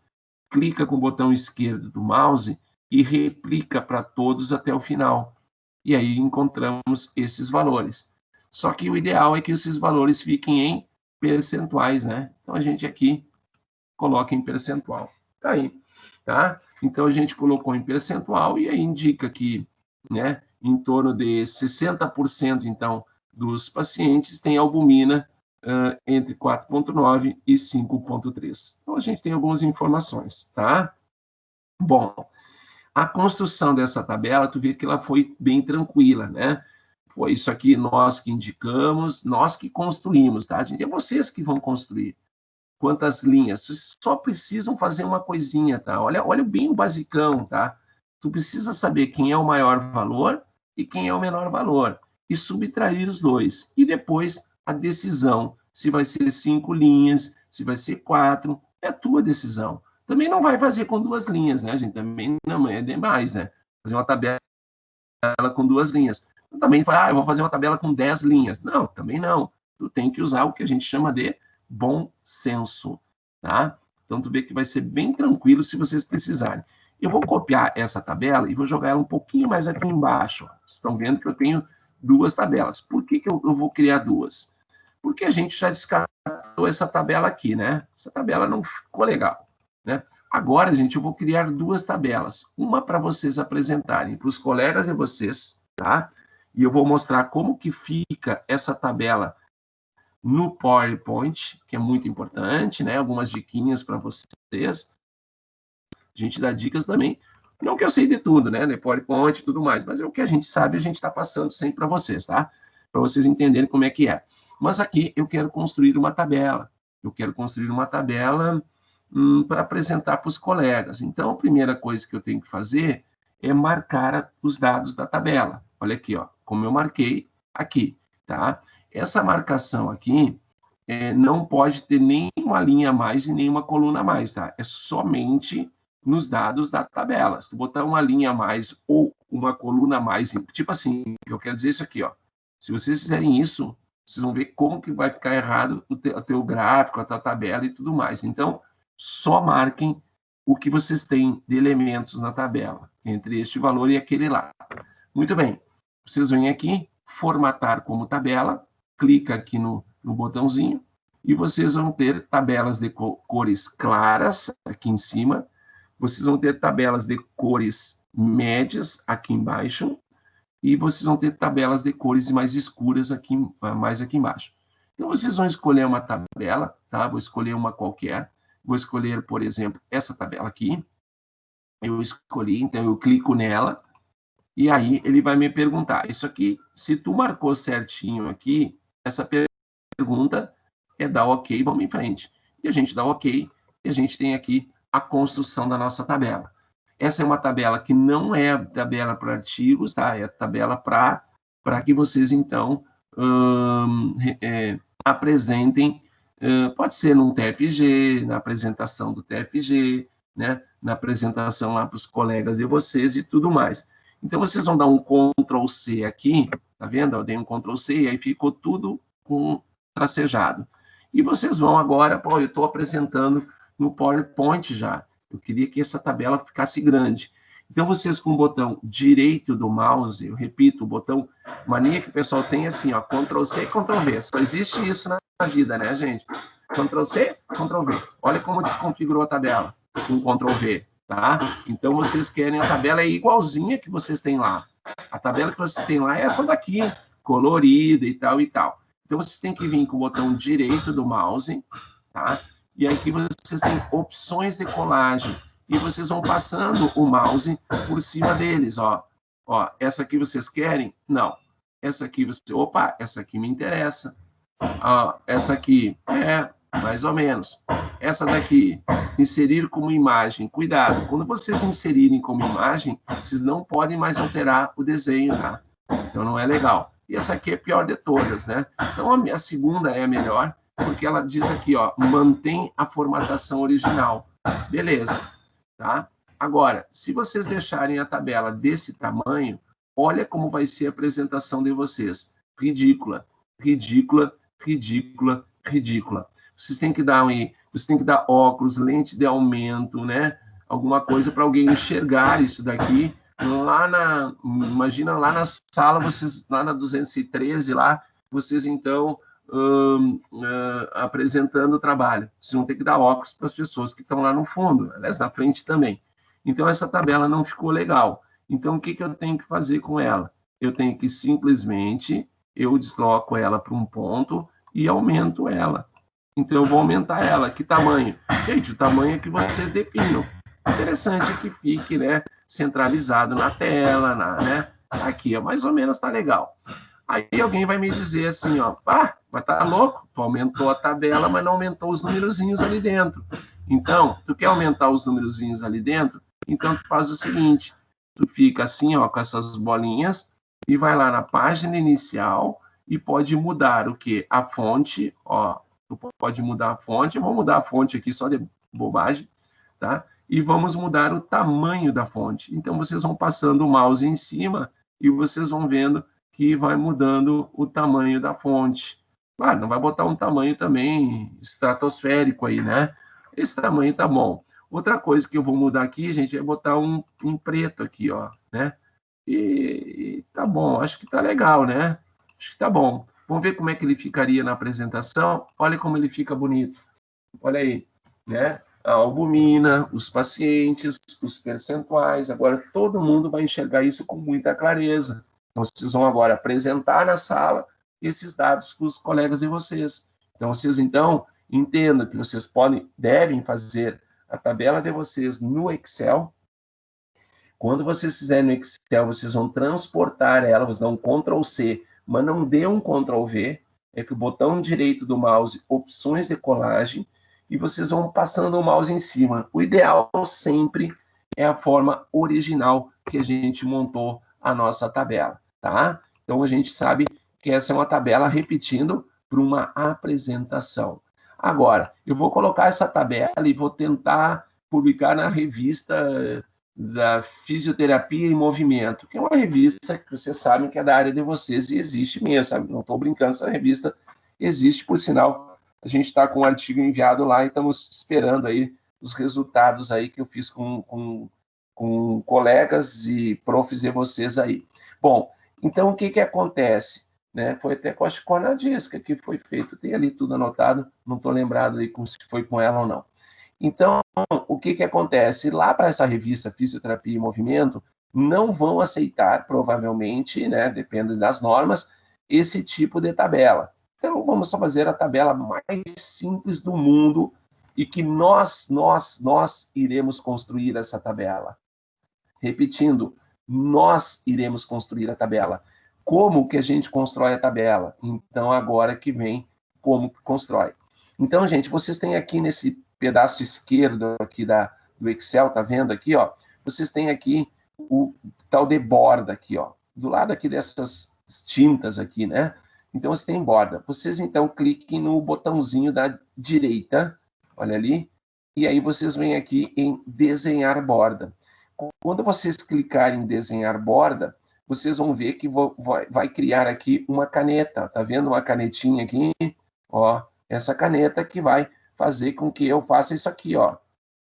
clica com o botão esquerdo do mouse e replica para todos até o final. E aí encontramos esses valores. Só que o ideal é que esses valores fiquem em percentuais, né? Então a gente aqui coloca em percentual. Tá aí, tá? Então a gente colocou em percentual e aí indica que, né, em torno de 60% então dos pacientes têm albumina entre 4,9 e 5,3. Então a gente tem algumas informações, tá? Bom, a construção dessa tabela, tu vê que ela foi bem tranquila, né? Foi isso aqui nós que indicamos, nós que construímos, tá, gente? É vocês que vão construir. Quantas linhas? Vocês só precisam fazer uma coisinha, tá? Olha bem o basicão, tá? Tu precisa saber quem é o maior valor e quem é o menor valor e subtrair os dois. E depois a decisão, se vai ser 5 linhas, se vai ser 4, é a tua decisão. Também não vai fazer com 2 linhas, né, gente? Também não é demais, né? Fazer uma tabela com 2 linhas. Também fala, eu vou fazer uma tabela com 10 linhas. Não, também não. Tu tem que usar o que a gente chama de bom senso, tá? Então, tu vê que vai ser bem tranquilo se vocês precisarem. Eu vou copiar essa tabela e vou jogar ela um pouquinho mais aqui embaixo. Vocês estão vendo que eu tenho 2 tabelas. Por que eu vou criar 2? Porque a gente já descartou essa tabela aqui, né? Essa tabela não ficou legal, né? Agora, gente, eu vou criar 2 tabelas. Uma para vocês apresentarem para os colegas e vocês, tá? E eu vou mostrar como que fica essa tabela no PowerPoint, que é muito importante, né? Algumas diquinhas para vocês. A gente dá dicas também. Não que eu sei de tudo, né? De PowerPoint e tudo mais, mas é o que a gente sabe, a gente está passando sempre para vocês, tá? Para vocês entenderem como é que é. Mas aqui eu quero construir uma tabela. Eu quero construir uma tabela para apresentar para os colegas. Então, a primeira coisa que eu tenho que fazer é marcar os dados da tabela. Olha aqui, ó, como eu marquei aqui, tá? Essa marcação aqui não pode ter nem uma linha a mais e nem uma coluna a mais, tá? É somente nos dados da tabela. Se tu botar uma linha a mais ou uma coluna a mais, tipo assim, eu quero dizer isso aqui, ó. Se vocês fizerem isso, vocês vão ver como que vai ficar errado o teu gráfico, a tua tabela e tudo mais. Então, só marquem o que vocês têm de elementos na tabela, entre este valor e aquele lá. Muito bem. Vocês vêm aqui, formatar como tabela, clica aqui no botãozinho, e vocês vão ter tabelas de cores claras aqui em cima, vocês vão ter tabelas de cores médias aqui embaixo, e vocês vão ter tabelas de cores mais escuras aqui, mais aqui embaixo. Então, vocês vão escolher uma tabela, tá? Vou escolher uma qualquer. Vou escolher, por exemplo, essa tabela aqui. eu escolhi, então eu clico nela, e aí ele vai me perguntar, isso aqui, se tu marcou certinho aqui, essa pergunta é dar ok, vamos em frente. E a gente dá ok, e a gente tem aqui a construção da nossa tabela. Essa é uma tabela que não é a tabela para artigos, tá? É a tabela para que vocês, então, apresentem, pode ser num TFG, na apresentação do TFG, né? Na apresentação lá para os colegas de vocês e tudo mais. Então, vocês vão dar um Ctrl+C aqui, tá vendo? Eu dei um Ctrl+C e aí ficou tudo com tracejado. E vocês vão agora, pô, eu estou apresentando no PowerPoint já. Eu queria que essa tabela ficasse grande. Então, vocês com o botão direito do mouse, eu repito, o botão mania que o pessoal tem assim, ó, Ctrl+C e Ctrl+V. Só existe isso na vida, né, gente? Ctrl+C, Ctrl+V. Olha como desconfigurou a tabela com Ctrl+V, tá? Então, vocês querem a tabela igualzinha que vocês têm lá. A tabela que vocês têm lá é essa daqui, colorida e tal e tal. Então, vocês têm que vir com o botão direito do mouse, tá? E aqui vocês têm opções de colagem. E vocês vão passando o mouse por cima deles, ó. Ó, essa aqui vocês querem? Não. Essa aqui você... Opa, essa aqui me interessa. Ó, essa aqui, mais ou menos. Essa daqui, inserir como imagem. Cuidado, quando vocês inserirem como imagem, vocês não podem mais alterar o desenho, tá? Então não é legal. E essa aqui é a pior de todas, né? Então a segunda é a melhor, porque ela diz aqui, ó, mantém a formatação original. Beleza, tá? Agora, se vocês deixarem a tabela desse tamanho, olha como vai ser a apresentação de vocês. Ridícula, ridícula, ridícula, ridícula. Vocês têm que dar óculos, lente de aumento, né? Alguma coisa para alguém enxergar isso daqui. Imagina lá na sala, vocês, lá na 213, lá, vocês então apresentando o trabalho. Vocês vão ter que dar óculos para as pessoas que estão lá no fundo, aliás, na frente também. Então, essa tabela não ficou legal. Então, o que eu tenho que fazer com ela? Eu tenho que simplesmente, eu desloco ela para um ponto e aumento ela. Então, eu vou aumentar ela. Que tamanho? Gente, o tamanho é que vocês definam. Interessante que fique, né, centralizado na tela, né? Aqui, mais ou menos, tá legal. Aí alguém vai me dizer assim, ó, mas tá louco, tu aumentou a tabela, mas não aumentou os numerozinhos ali dentro. Então, tu quer aumentar os numerozinhos ali dentro? Então, tu faz o seguinte, tu fica assim, ó, com essas bolinhas, e vai lá na página inicial, e pode mudar o quê? A fonte, ó, tu pode mudar a fonte, eu vou mudar a fonte aqui só de bobagem, tá? E vamos mudar o tamanho da fonte. Então, vocês vão passando o mouse em cima, e vocês vão vendo que vai mudando o tamanho da fonte. Claro, não vai botar um tamanho também estratosférico aí, né? Esse tamanho tá bom. Outra coisa que eu vou mudar aqui, gente, é botar um em preto aqui, ó, né? E tá bom, acho que tá legal, né? Acho que tá bom. Vamos ver como é que ele ficaria na apresentação. Olha como ele fica bonito. Olha aí, né? A albumina, os pacientes, os percentuais. Agora todo mundo vai enxergar isso com muita clareza. Então, vocês vão agora apresentar na sala esses dados para os colegas de vocês. Então, vocês, então, entendam que vocês devem fazer a tabela de vocês no Excel. Quando vocês fizerem no Excel, vocês vão transportar ela, vocês dão um Ctrl+C, mas não dê um Ctrl+V, é que o botão direito do mouse, opções de colagem, e vocês vão passando o mouse em cima. O ideal sempre é a forma original que a gente montou a nossa tabela, tá? Então, a gente sabe que essa é uma tabela repetindo para uma apresentação. Agora, eu vou colocar essa tabela e vou tentar publicar na revista da Fisioterapia em Movimento, que é uma revista que vocês sabem que é da área de vocês e existe mesmo, sabe? Não estou brincando, essa revista existe, por sinal, a gente está com um artigo enviado lá e estamos esperando aí os resultados aí que eu fiz com colegas e profs de vocês aí. Bom, então o que acontece? Né? Foi até com a Anadisca que foi feito, tem ali tudo anotado, não estou lembrado aí se foi com ela ou não. Então, o que acontece? Lá para essa revista Fisioterapia em Movimento, não vão aceitar, provavelmente, né, depende das normas, esse tipo de tabela. Então, vamos só fazer a tabela mais simples do mundo e que nós iremos construir essa tabela. Repetindo, nós iremos construir a tabela. Como que a gente constrói a tabela? Então, agora que vem como constrói. Então, gente, vocês têm aqui nesse pedaço esquerdo aqui do Excel, tá vendo aqui, ó? Vocês têm aqui o tal de borda aqui, ó. Do lado aqui dessas tintas aqui, né? Então, você tem borda. Vocês, então, cliquem no botãozinho da direita, olha ali, e aí vocês vêm aqui em desenhar borda. Quando vocês clicarem em desenhar borda, vocês vão ver que vai criar aqui uma caneta. Tá vendo uma canetinha aqui? Ó, essa caneta que vai fazer com que eu faça isso aqui, ó.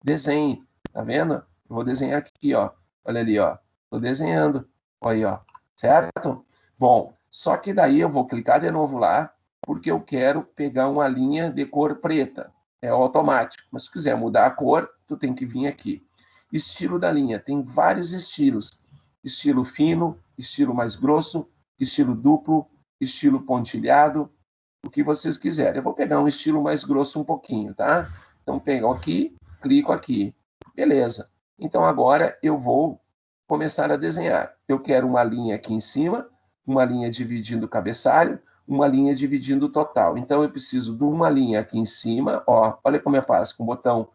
Desenhe, tá vendo? Eu vou desenhar aqui, ó. Olha ali, ó. Tô desenhando. Olha aí, ó. Certo? Bom, só que daí eu vou clicar de novo lá, porque eu quero pegar uma linha de cor preta. É automático. Mas se quiser mudar a cor, tu tem que vir aqui. Estilo da linha. Tem vários estilos. Estilo fino, estilo mais grosso, estilo duplo, estilo pontilhado, o que vocês quiserem. Eu vou pegar um estilo mais grosso um pouquinho, tá? Então, pego aqui, clico aqui. Beleza. Então, agora eu vou começar a desenhar. Eu quero uma linha aqui em cima, uma linha dividindo o cabeçalho, uma linha dividindo o total. Então, eu preciso de uma linha aqui em cima, ó. Olha como é fácil, com o botão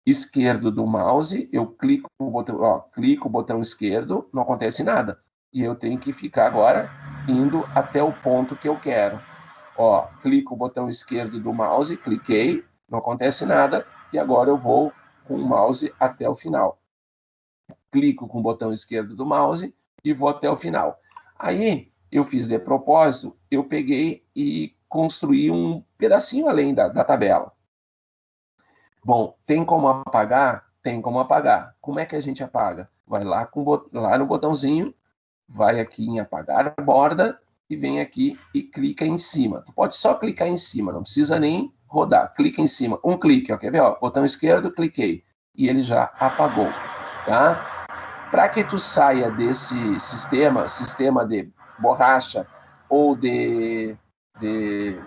esquerdo do mouse, eu clico o botão esquerdo, não acontece nada. E eu tenho que ficar agora indo até o ponto que eu quero. Ó, clico o botão esquerdo do mouse, cliquei, não acontece nada, e agora eu vou com o mouse até o final. Clico com o botão esquerdo do mouse e vou até o final. Aí, eu fiz de propósito, eu peguei e construí um pedacinho além da tabela. Bom, tem como apagar? Tem como apagar. Como é que a gente apaga? Vai lá, lá no botãozinho, vai aqui em apagar a borda e vem aqui e clica em cima. Tu pode só clicar em cima, não precisa nem rodar. Clica em cima, um clique, ó, quer ver? Ó, botão esquerdo, cliquei e ele já apagou, tá? Para que tu saia desse sistema de borracha ou de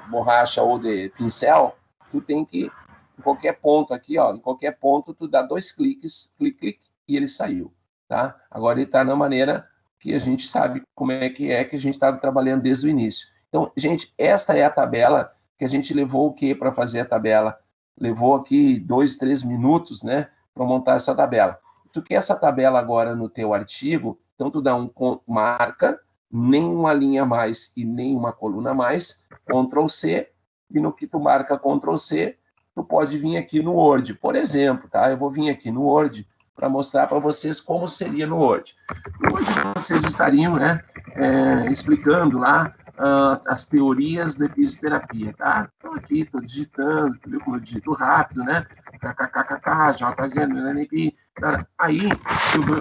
borracha ou de pincel, tu tem que em qualquer ponto aqui, ó, em qualquer ponto, tu dá 2 cliques, clique, clique, e ele saiu, tá? Agora ele está na maneira que a gente sabe como é que a gente estava trabalhando desde o início. Então, gente, esta é a tabela que a gente levou o quê para fazer a tabela? Levou aqui 2, 3 minutos, né, para montar essa tabela. Tu quer essa tabela agora no teu artigo, então tu dá marca, nem uma linha a mais e nem uma coluna a mais, Ctrl C, e no que tu marca Ctrl C, tu pode vir aqui no Word, por exemplo, tá? Eu vou vir aqui no Word para mostrar para vocês como seria no Word. No Word vocês estariam, né, explicando lá as teorias da fisioterapia, tá? Estou aqui, estou digitando, viu como eu digito rápido, né? KKKKK, JGNP. Aí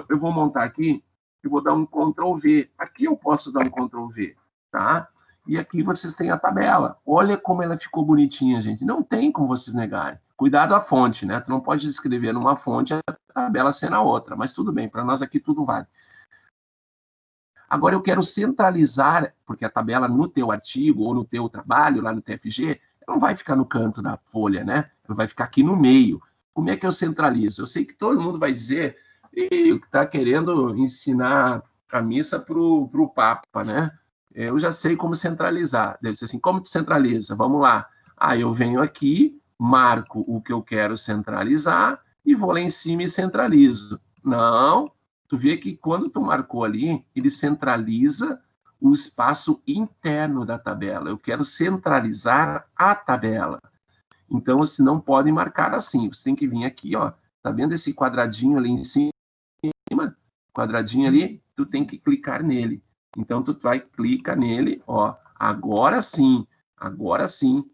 eu vou montar aqui, eu vou dar um Ctrl V. Aqui eu posso dar um Ctrl V, tá? E aqui vocês têm a tabela. Olha como ela ficou bonitinha, gente. Não tem como vocês negarem. Cuidado a fonte, né? Tu não pode escrever numa fonte a tabela ser na outra. Mas tudo bem, para nós aqui tudo vale. Agora eu quero centralizar, porque a tabela no teu artigo ou no teu trabalho, lá no TFG, não vai ficar no canto da folha, né? Ela vai ficar aqui no meio. Como é que eu centralizo? Eu sei que todo mundo vai dizer que está querendo ensinar a missa para o Papa, né? Eu já sei como centralizar. Deve ser assim, como tu centraliza? Vamos lá. Eu venho aqui, marco o que eu quero centralizar e vou lá em cima e centralizo. Não, tu vê que quando tu marcou ali, ele centraliza o espaço interno da tabela. Eu quero centralizar a tabela. Então, você não pode marcar assim. Você tem que vir aqui, ó. Tá vendo esse quadradinho ali em cima? Quadradinho ali, tu tem que clicar nele. Então, tu vai, clica nele, ó, agora sim,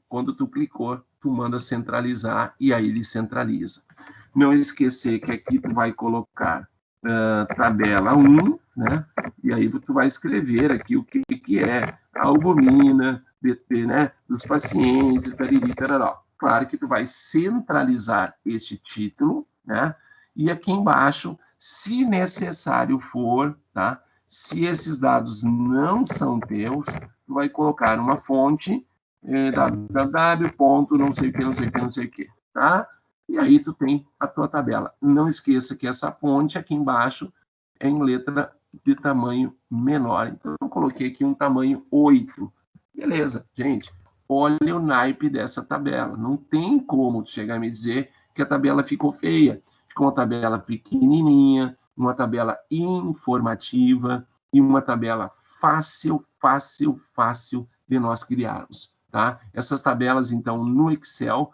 quando tu clicou, tu manda centralizar e aí ele centraliza. Não esquecer que aqui tu vai colocar tabela 1, né, e aí tu vai escrever aqui o que é a albumina, BP, né, dos pacientes, tariri, tararó. Claro que tu vai centralizar este título, né, e aqui embaixo, se necessário for, tá, se esses dados não são teus, tu vai colocar uma fonte, www. não sei o que, tá? E aí tu tem a tua tabela. Não esqueça que essa fonte aqui embaixo é em letra de tamanho menor. Então, eu coloquei aqui um tamanho 8. Beleza, gente. Olha o naipe dessa tabela. Não tem como chegar e me dizer que a tabela ficou feia. Ficou uma tabela pequenininha, uma tabela informativa e uma tabela fácil de nós criarmos, tá? Essas tabelas, então, no Excel,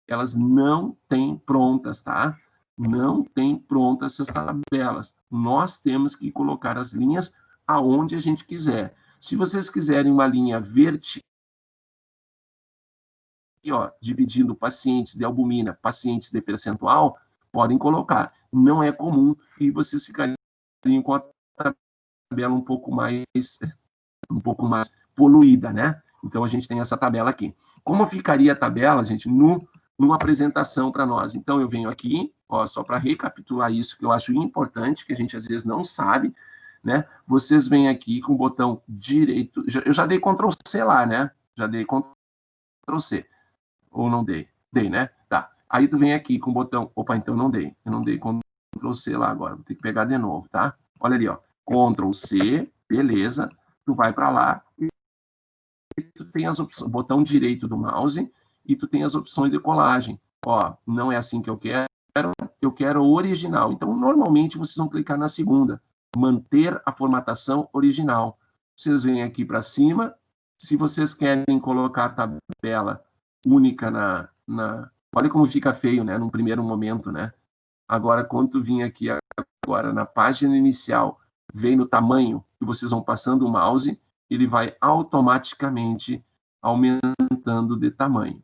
elas não têm prontas, tá? Não tem prontas essas tabelas. Nós temos que colocar as linhas aonde a gente quiser. Se vocês quiserem uma linha vertical, ó, dividindo pacientes de albumina, pacientes de percentual, podem colocar. Não é comum e vocês ficariam com a tabela um pouco mais poluída, né? Então a gente tem essa tabela aqui. Como ficaria a tabela, gente, numa apresentação para nós? Então eu venho aqui, ó, só para recapitular isso que eu acho importante, que a gente às vezes não sabe, né? Vocês vêm aqui com o botão direito, eu já dei Ctrl C lá, né? Já dei Ctrl C. Ou não dei? Dei, né? Tá. Aí tu vem aqui com o botão... Opa, então não dei. Eu não dei Ctrl C lá agora. Vou ter que pegar de novo, tá? Olha ali, ó. Ctrl C, beleza. Tu vai para lá e tu tem as opções, botão direito do mouse e tu tem as opções de colagem. Ó, não é assim que eu quero o original. Então, normalmente, vocês vão clicar na segunda. Manter a formatação original. Vocês vêm aqui para cima. Se vocês querem colocar a tabela única olha como fica feio, né? Num primeiro momento, né? Agora, quando tu vir aqui agora na página inicial, vem no tamanho, e vocês vão passando o mouse, ele vai automaticamente aumentando de tamanho.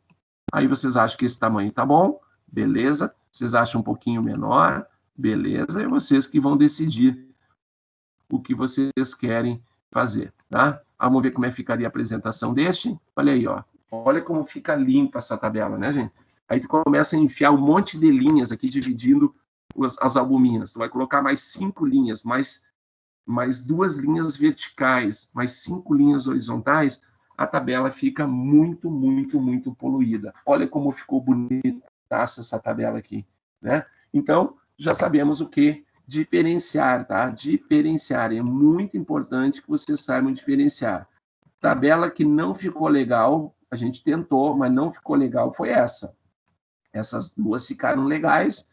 Aí vocês acham que esse tamanho tá bom, beleza. Vocês acham um pouquinho menor, beleza. É vocês que vão decidir o que vocês querem fazer, tá? Vamos ver como é que ficaria a apresentação deste. Olha aí, ó. Olha como fica limpa essa tabela, né, gente? Aí tu começa a enfiar um monte de linhas aqui, dividindo as albuminas. Tu vai colocar mais 5 linhas, mais 2 linhas verticais, mais 5 linhas horizontais, a tabela fica muito poluída. Olha como ficou bonita essa tabela aqui, né? Então, já sabemos o que diferenciar, tá? Diferenciar. É muito importante que vocês saibam diferenciar. Tabela que não ficou legal, a gente tentou, mas não ficou legal, foi essa. Essas duas ficaram legais,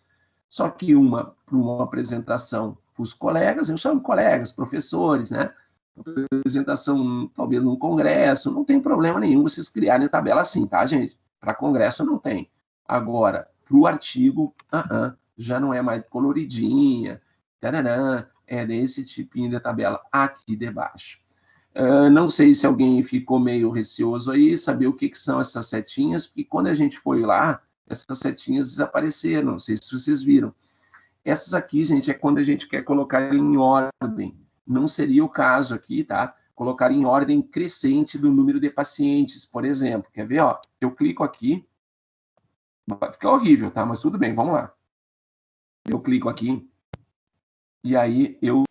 só que uma para uma apresentação para os colegas, eu chamo colegas, professores, né? Apresentação, talvez num congresso, não tem problema nenhum vocês criarem a tabela assim, tá, gente? Para congresso não tem. Agora, para o artigo, já não é mais coloridinha, tarará, é desse tipinho de tabela aqui debaixo. Não sei se alguém ficou meio receoso aí, saber o que são essas setinhas, porque quando a gente foi lá, essas setinhas desapareceram, não sei se vocês viram. Essas aqui, gente, é quando a gente quer colocar em ordem. Não seria o caso aqui, tá? Colocar em ordem crescente do número de pacientes, por exemplo. Quer ver, ó? Eu clico aqui, vai ficar horrível, tá? Mas tudo bem, vamos lá. Eu clico aqui, e aí eu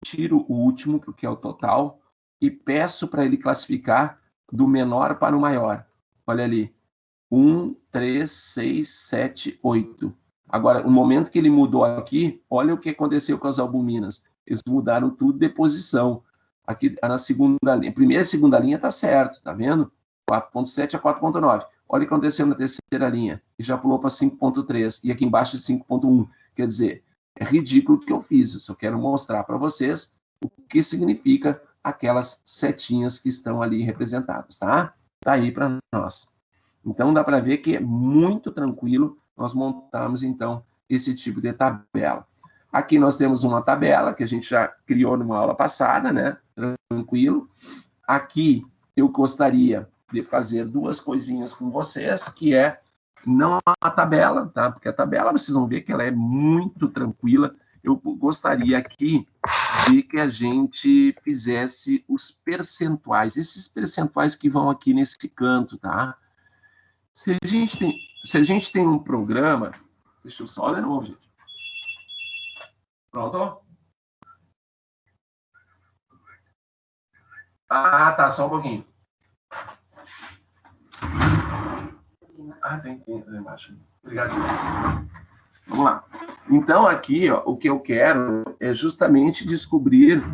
tiro o último, porque é o total, e peço para ele classificar do menor para o maior. Olha ali. 1, 3, 6, 7, 8. Agora, no momento que ele mudou aqui, olha o que aconteceu com as albuminas. Eles mudaram tudo de posição. Aqui na segunda linha. Primeira e segunda linha está certo, tá vendo? 4.7 a 4.9. Olha o que aconteceu na terceira linha. E já pulou para 5.3. E aqui embaixo é 5.1. Quer dizer, é ridículo o que eu fiz. Eu só quero mostrar para vocês o que significa aquelas setinhas que estão ali representadas, tá? Tá aí para nós. Então, dá para ver que é muito tranquilo nós montarmos, então, esse tipo de tabela. Aqui nós temos uma tabela que a gente já criou numa aula passada, né? Tranquilo. Aqui eu gostaria de fazer duas coisinhas com vocês, que é não a tabela, tá? Porque a tabela, vocês vão ver que ela é muito tranquila. Eu gostaria aqui de que a gente fizesse os percentuais, esses percentuais que vão aqui nesse canto, tá? Se a gente tem um programa... Deixa eu só de novo, gente. Pronto? Ah, tá, só um pouquinho. Ah, tem embaixo. Obrigado, senhor. Vamos lá. Então, aqui, ó, o que eu quero é justamente descobrir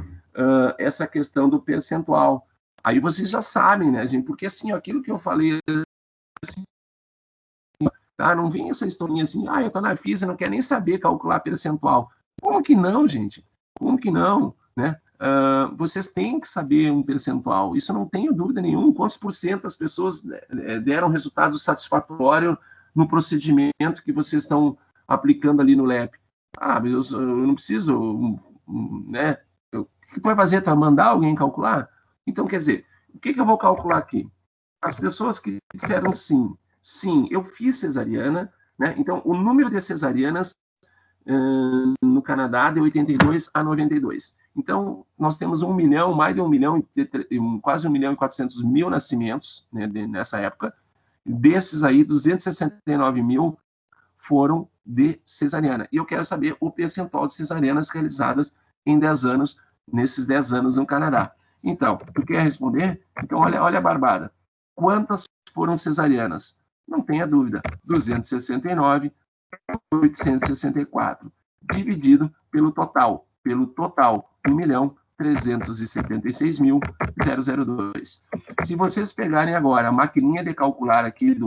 essa questão do percentual. Aí vocês já sabem, né, gente? Porque, assim, ó, aquilo que eu falei, assim, tá? Não vem essa historinha assim, eu tô na física, não quero nem saber calcular percentual. Como que não, gente? Como que não, né? Vocês têm que saber um percentual, isso não tenho dúvida nenhuma. Quantos por cento das pessoas deram resultado satisfatório no procedimento que vocês estão aplicando ali no LEP? Eu não preciso, né? O que tu vai fazer? Tu vai mandar alguém calcular? Então, quer dizer, o que eu vou calcular aqui? As pessoas que disseram sim, sim, eu fiz cesariana, né? Então, o número de cesarianas no Canadá de 82 a 92. Então, nós temos 1 milhão, mais de 1 milhão, quase 1 milhão e 400 mil nascimentos, né, nessa época. Desses aí, 269 mil foram de cesariana. E eu quero saber o percentual de cesarianas realizadas em 10 anos, nesses 10 anos no Canadá. Então, tu quer responder? Então, olha a barbada. Quantas foram cesarianas? Não tenha dúvida, 269, 864, dividido pelo total, 1.376.002. Se vocês pegarem agora a maquininha de calcular aqui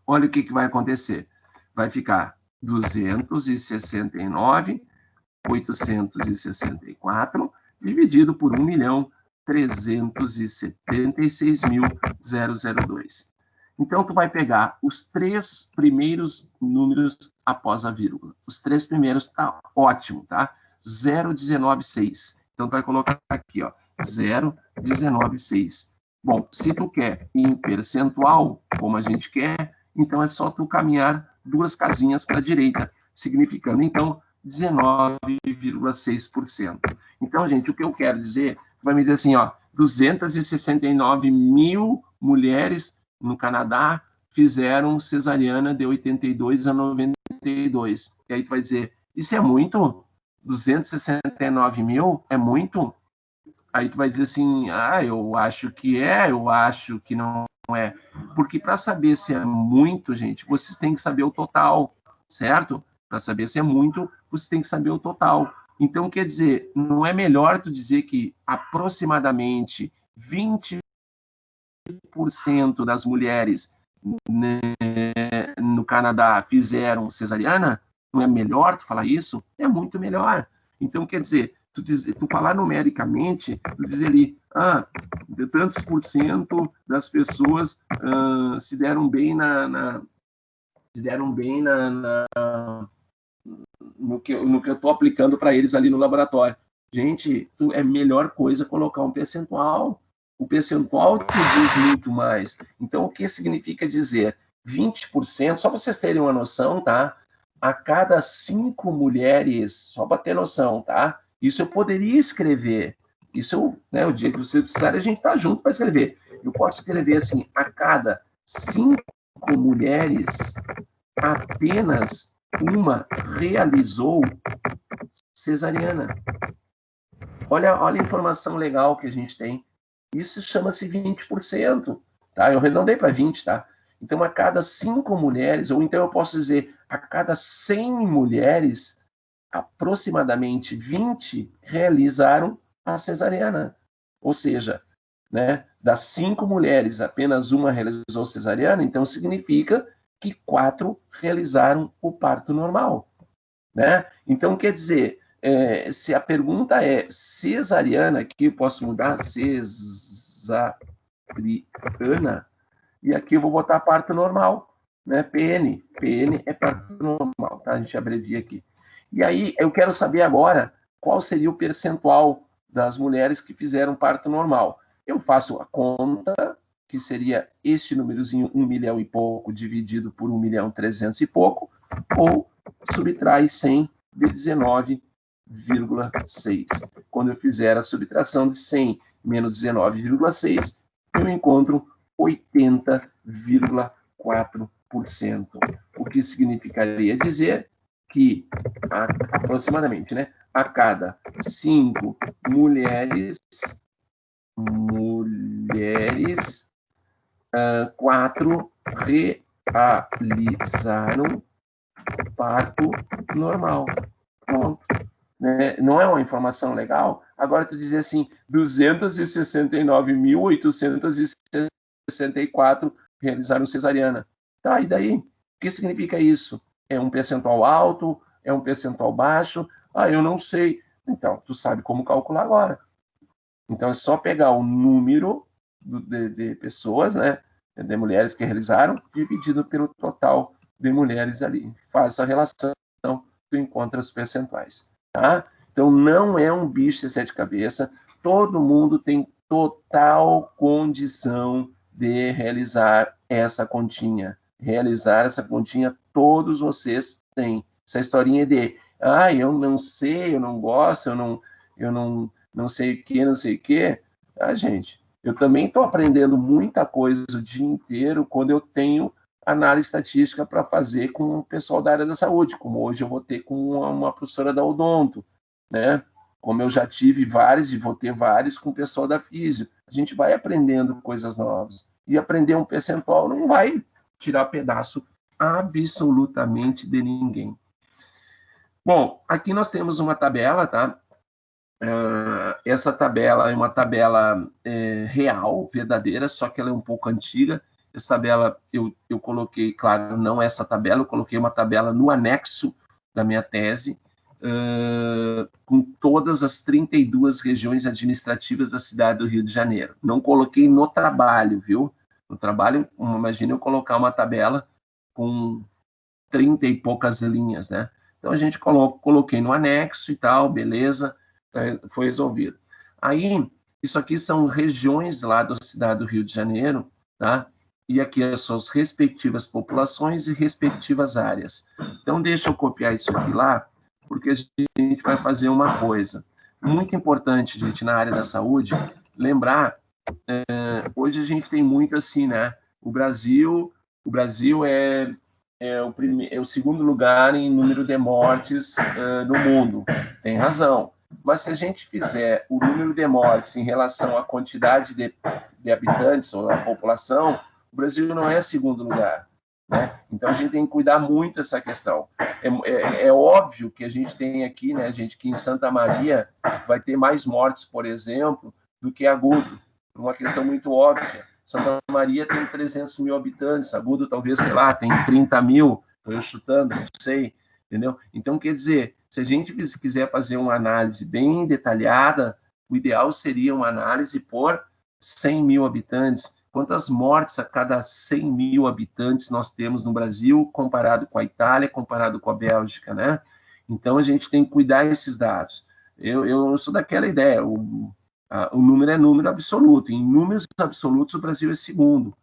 olha o que vai acontecer. Vai ficar 269.864 dividido por 1.376.002. Então, tu vai pegar os 3 primeiros números após a vírgula. Os 3 primeiros tá ótimo, tá? 0,196. Então, tu vai colocar aqui, ó, 0,196. Bom, se tu quer em percentual, como a gente quer, então é só tu caminhar 2 casinhas para a direita, significando, então, 19,6%. Então, gente, o que eu quero dizer, vai me dizer assim, ó, 269 mil mulheres no Canadá fizeram cesariana de 82 a 92. E aí tu vai dizer, isso é muito? 269 mil é muito? Aí tu vai dizer assim, eu acho que é, eu acho que não é. Porque para saber se é muito, gente, vocês têm que saber o total, certo? Para saber se é muito, você tem que saber o total. Então, quer dizer, não é melhor tu dizer que aproximadamente 20% das mulheres, né, no Canadá fizeram cesariana? Não é melhor tu falar isso? É muito melhor. Então, quer dizer, tu falar numericamente, tu dizer ali, de tantos por cento das pessoas se deram bem no que eu estou aplicando para eles ali no laboratório. Gente, é a melhor coisa colocar um percentual. O percentual te diz muito mais. Então, o que significa dizer 20%? Só para vocês terem uma noção, tá? A cada 5 mulheres, só para ter noção, tá? Isso eu poderia escrever. Isso, né, o dia que você precisar, a gente tá junto para escrever. Eu posso escrever assim, a cada 5 mulheres, apenas uma realizou cesariana. Olha a informação legal que a gente tem. Isso chama-se 20%. Tá? Eu arredondei para 20, tá? Então, a cada 5 mulheres, ou então eu posso dizer, a cada 100 mulheres, aproximadamente 20 realizaram a cesariana. Ou seja, né, das 5 mulheres, apenas uma realizou cesariana, então significa que 4 realizaram o parto normal. Né? Então, quer dizer, se a pergunta é cesariana, aqui eu posso mudar cesariana, e aqui eu vou botar parto normal, né? PN é parto normal, tá? A gente abrevia aqui. E aí, eu quero saber agora qual seria o percentual das mulheres que fizeram parto normal. Eu faço a conta, que seria este númerozinho, 1 milhão e pouco, dividido por 1.300.000 e pouco, ou subtrai 100 de 19,6. Quando eu fizer a subtração de 100 menos 19,6, eu encontro 80,4%. O que significaria dizer que, aproximadamente, né, a cada 5 mulheres, 4 realizaram parto normal. Pronto. Né? Não é uma informação legal? Agora tu dizer assim, 269.864 realizaram cesariana. Tá, e daí? O que significa isso? É um percentual alto? É um percentual baixo? Ah, eu não sei. Então, tu sabe como calcular agora. Então, é só pegar o número de pessoas, né, de mulheres que realizaram, dividido pelo total de mulheres ali. Faz essa relação, tu encontra os percentuais. Tá? Então, não é um bicho de sete cabeças. Todo mundo tem total condição de realizar essa continha. Realizar essa continha, todos vocês têm. Essa historinha de, eu não sei, eu não gosto, eu não sei o que, não sei o que. Gente, eu também estou aprendendo muita coisa o dia inteiro quando eu tenho análise estatística para fazer com o pessoal da área da saúde, como hoje eu vou ter com uma professora da Odonto, né? Como eu já tive vários e vou ter vários com o pessoal da Físio. A gente vai aprendendo coisas novas. E aprender um percentual não vai tirar pedaço absolutamente de ninguém. Bom, aqui nós temos uma tabela, tá? Essa tabela é uma tabela real, verdadeira, só que ela é um pouco antiga. Essa tabela eu coloquei, claro, não essa tabela, eu coloquei uma tabela no anexo da minha tese, com todas as 32 regiões administrativas da cidade do Rio de Janeiro. Não coloquei no trabalho, viu? No trabalho, imagina eu colocar uma tabela com 30 e poucas linhas, né? Então a gente coloquei no anexo e tal, beleza, foi resolvido. Aí, isso aqui são regiões lá da cidade do Rio de Janeiro, tá? E aqui as suas respectivas populações e respectivas áreas. Então, deixa eu copiar isso aqui lá, porque a gente vai fazer uma coisa. Muito importante, gente, na área da saúde, lembrar, hoje a gente tem muito assim, né? O Brasil é o segundo lugar em número de mortes no mundo. Tem razão. Mas se a gente fizer o número de mortes em relação à quantidade de habitantes ou da população, o Brasil não é segundo lugar. Né? Então a gente tem que cuidar muito dessa questão. É óbvio que a gente tem aqui, né, gente, que em Santa Maria vai ter mais mortes, por exemplo, do que Agudo, por uma questão muito óbvia. Santa Maria tem 300 mil habitantes, Agudo talvez, sei lá, tem 30 mil, estou eu chutando, não sei, entendeu? Então, quer dizer, se a gente quiser fazer uma análise bem detalhada, o ideal seria uma análise por 100 mil habitantes. Quantas mortes a cada 100 mil habitantes nós temos no Brasil, comparado com a Itália, comparado com a Bélgica, né? Então, a gente tem que cuidar desses dados. Eu sou daquela ideia, o número é número absoluto. Em números absolutos, o Brasil é segundo.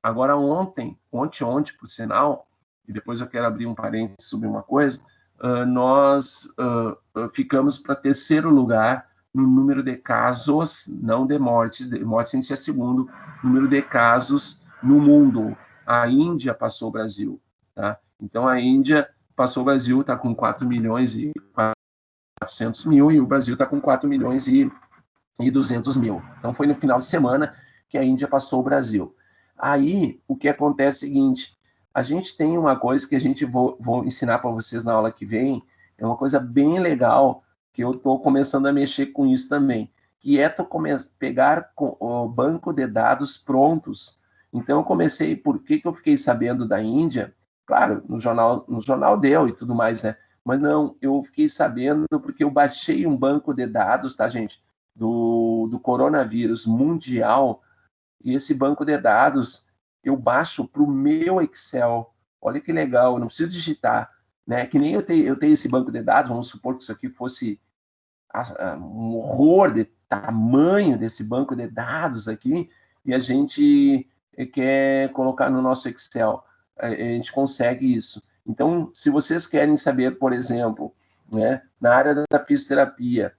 Agora, ontem, por sinal, e depois eu quero abrir um parênteses sobre uma coisa, nós ficamos para terceiro lugar no número de casos, não de mortes a gente é segundo, número de casos no mundo. A Índia passou o Brasil. Tá? Então, a Índia passou o Brasil, está com 4 milhões e 400 mil, e o Brasil está com 4 milhões e 200 mil. Então, foi no final de semana que a Índia passou o Brasil. Aí, o que acontece é o seguinte, a gente tem uma coisa que a gente vou ensinar para vocês na aula que vem, é uma coisa bem legal, que eu estou começando a mexer com isso também, que é tu pegar o banco de dados prontos. Então, eu comecei, por que eu fiquei sabendo da Índia? Claro, no jornal deu e tudo mais, né? Mas não, eu fiquei sabendo porque eu baixei um banco de dados, tá, gente? Do coronavírus mundial, e esse banco de dados eu baixo para o meu Excel. Olha que legal, eu não preciso digitar. Né? Que nem eu tenho esse banco de dados, vamos supor que isso aqui fosse um horror de tamanho desse banco de dados aqui, e a gente quer colocar no nosso Excel. A gente consegue isso. Então, se vocês querem saber, por exemplo, né, na área da fisioterapia,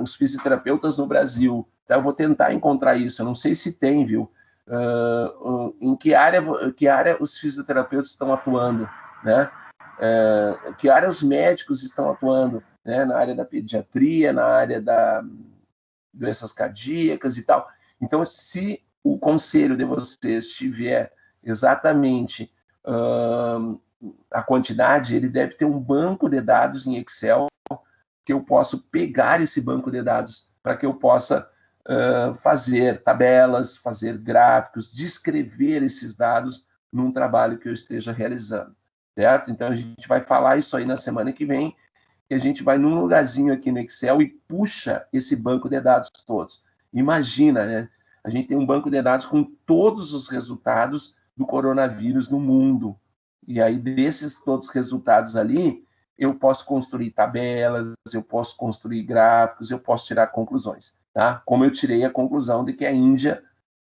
os fisioterapeutas no Brasil, tá? Eu vou tentar encontrar isso, eu não sei se tem, viu? Em que área os fisioterapeutas estão atuando, né? Que área os médicos estão atuando, né? Na área da pediatria, na área da doenças cardíacas e tal. Então, se o conselho de vocês tiver exatamente a quantidade, ele deve ter um banco de dados em Excel que eu posso pegar esse banco de dados para que eu possa fazer tabelas, fazer gráficos, descrever esses dados num trabalho que eu esteja realizando, certo? Então, a gente vai falar isso aí na semana que vem, que a gente vai num lugarzinho aqui no Excel e puxa esse banco de dados todos. Imagina, né? A gente tem um banco de dados com todos os resultados do coronavírus no mundo. E aí, desses todos os resultados ali, eu posso construir tabelas, eu posso construir gráficos, eu posso tirar conclusões, tá? Como eu tirei a conclusão de que a Índia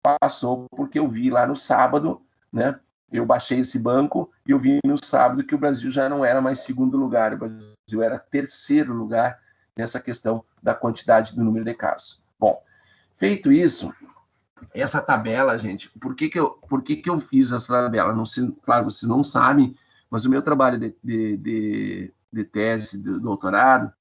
passou, porque eu vi lá no sábado, né? Eu baixei esse banco e eu vi no sábado que o Brasil já não era mais segundo lugar, o Brasil era terceiro lugar nessa questão da quantidade do número de casos. Bom, feito isso, essa tabela, gente, por que eu fiz essa tabela? Não sei, claro, vocês não sabem, mas o meu trabalho de tese, de doutorado,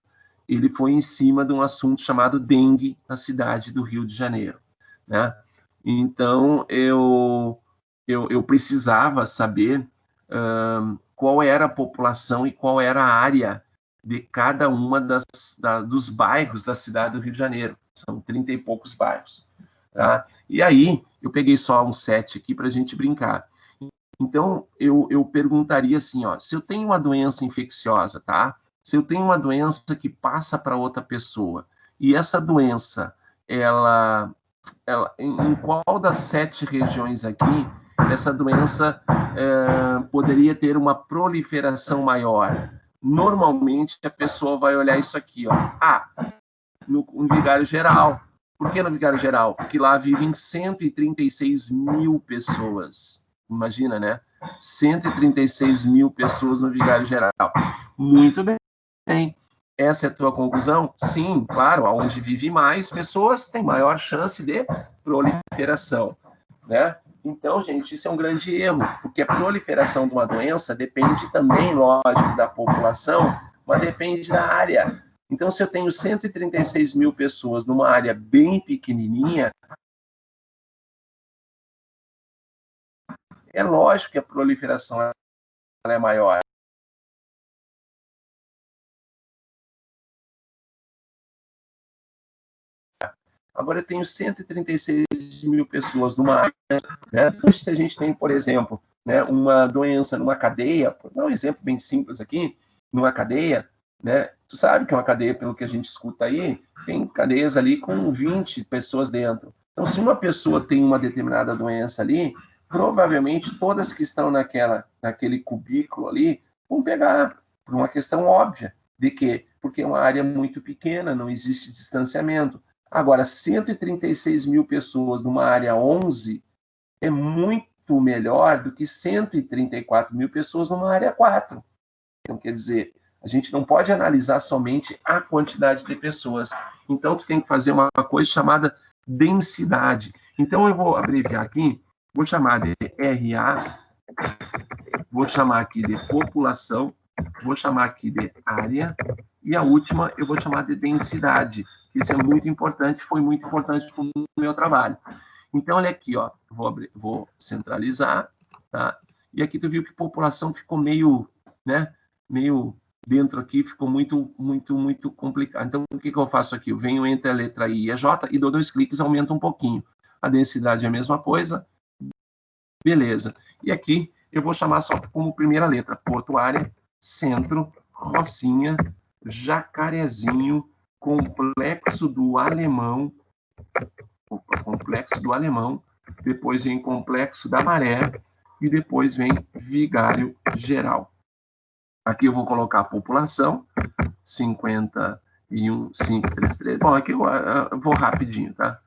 ele foi em cima de um assunto chamado dengue na cidade do Rio de Janeiro, né? Então, eu precisava saber qual era a população e qual era a área de cada uma dos bairros da cidade do Rio de Janeiro. São 30 e poucos bairros. Tá? E aí, eu peguei só um 7 aqui para a gente brincar. Então, eu perguntaria assim, ó, se eu tenho uma doença infecciosa, tá? Se eu tenho uma doença que passa para outra pessoa, e essa doença, em qual das 7 regiões aqui, essa doença poderia ter uma proliferação maior? Normalmente, a pessoa vai olhar isso aqui, ó. No Vigário Geral. Por que no Vigário Geral? Porque lá vivem 136 mil pessoas. Imagina, né? 136 mil pessoas no Vigário Geral. Muito bem. Essa é a tua conclusão? Sim, claro, onde vive mais pessoas tem maior chance de proliferação, né? Então, gente, isso é um grande erro, porque a proliferação de uma doença depende também, lógico, da população, mas depende da área. Então, se eu tenho 136 mil pessoas numa área bem pequenininha, é lógico que a proliferação é maior. Agora, eu tenho 136 mil pessoas numa área, né? Se a gente tem, por exemplo, né, uma doença numa cadeia, vou dar um exemplo bem simples aqui, numa cadeia, né? Tu sabe que uma cadeia, pelo que a gente escuta aí, tem cadeias ali com 20 pessoas dentro. Então, se uma pessoa tem uma determinada doença ali, provavelmente todas que estão naquele cubículo ali vão pegar, por uma questão óbvia, de quê? Porque é uma área muito pequena, não existe distanciamento. Agora, 136 mil pessoas numa área 11 é muito melhor do que 134 mil pessoas numa área 4. Então, quer dizer, a gente não pode analisar somente a quantidade de pessoas. Então, tu tem que fazer uma coisa chamada densidade. Então, eu vou abreviar aqui, vou chamar de RA, vou chamar aqui de população, vou chamar aqui de área, e a última eu vou chamar de densidade. Isso é muito importante, foi muito importante para o meu trabalho. Então, olha aqui, ó, vou centralizar, tá? E aqui tu viu que a população ficou meio, né, meio dentro aqui, ficou muito complicado. Então, o que eu faço aqui? Eu venho entre a letra I e a J e dou 2 cliques, aumenta um pouquinho. A densidade é a mesma coisa, beleza. E aqui eu vou chamar só como primeira letra, Portuária, Centro, Rocinha, Jacarezinho, Complexo do Alemão, depois vem Complexo da Maré e depois vem Vigário Geral. Aqui eu vou colocar a população, 51.533. Bom, aqui eu vou rapidinho, tá?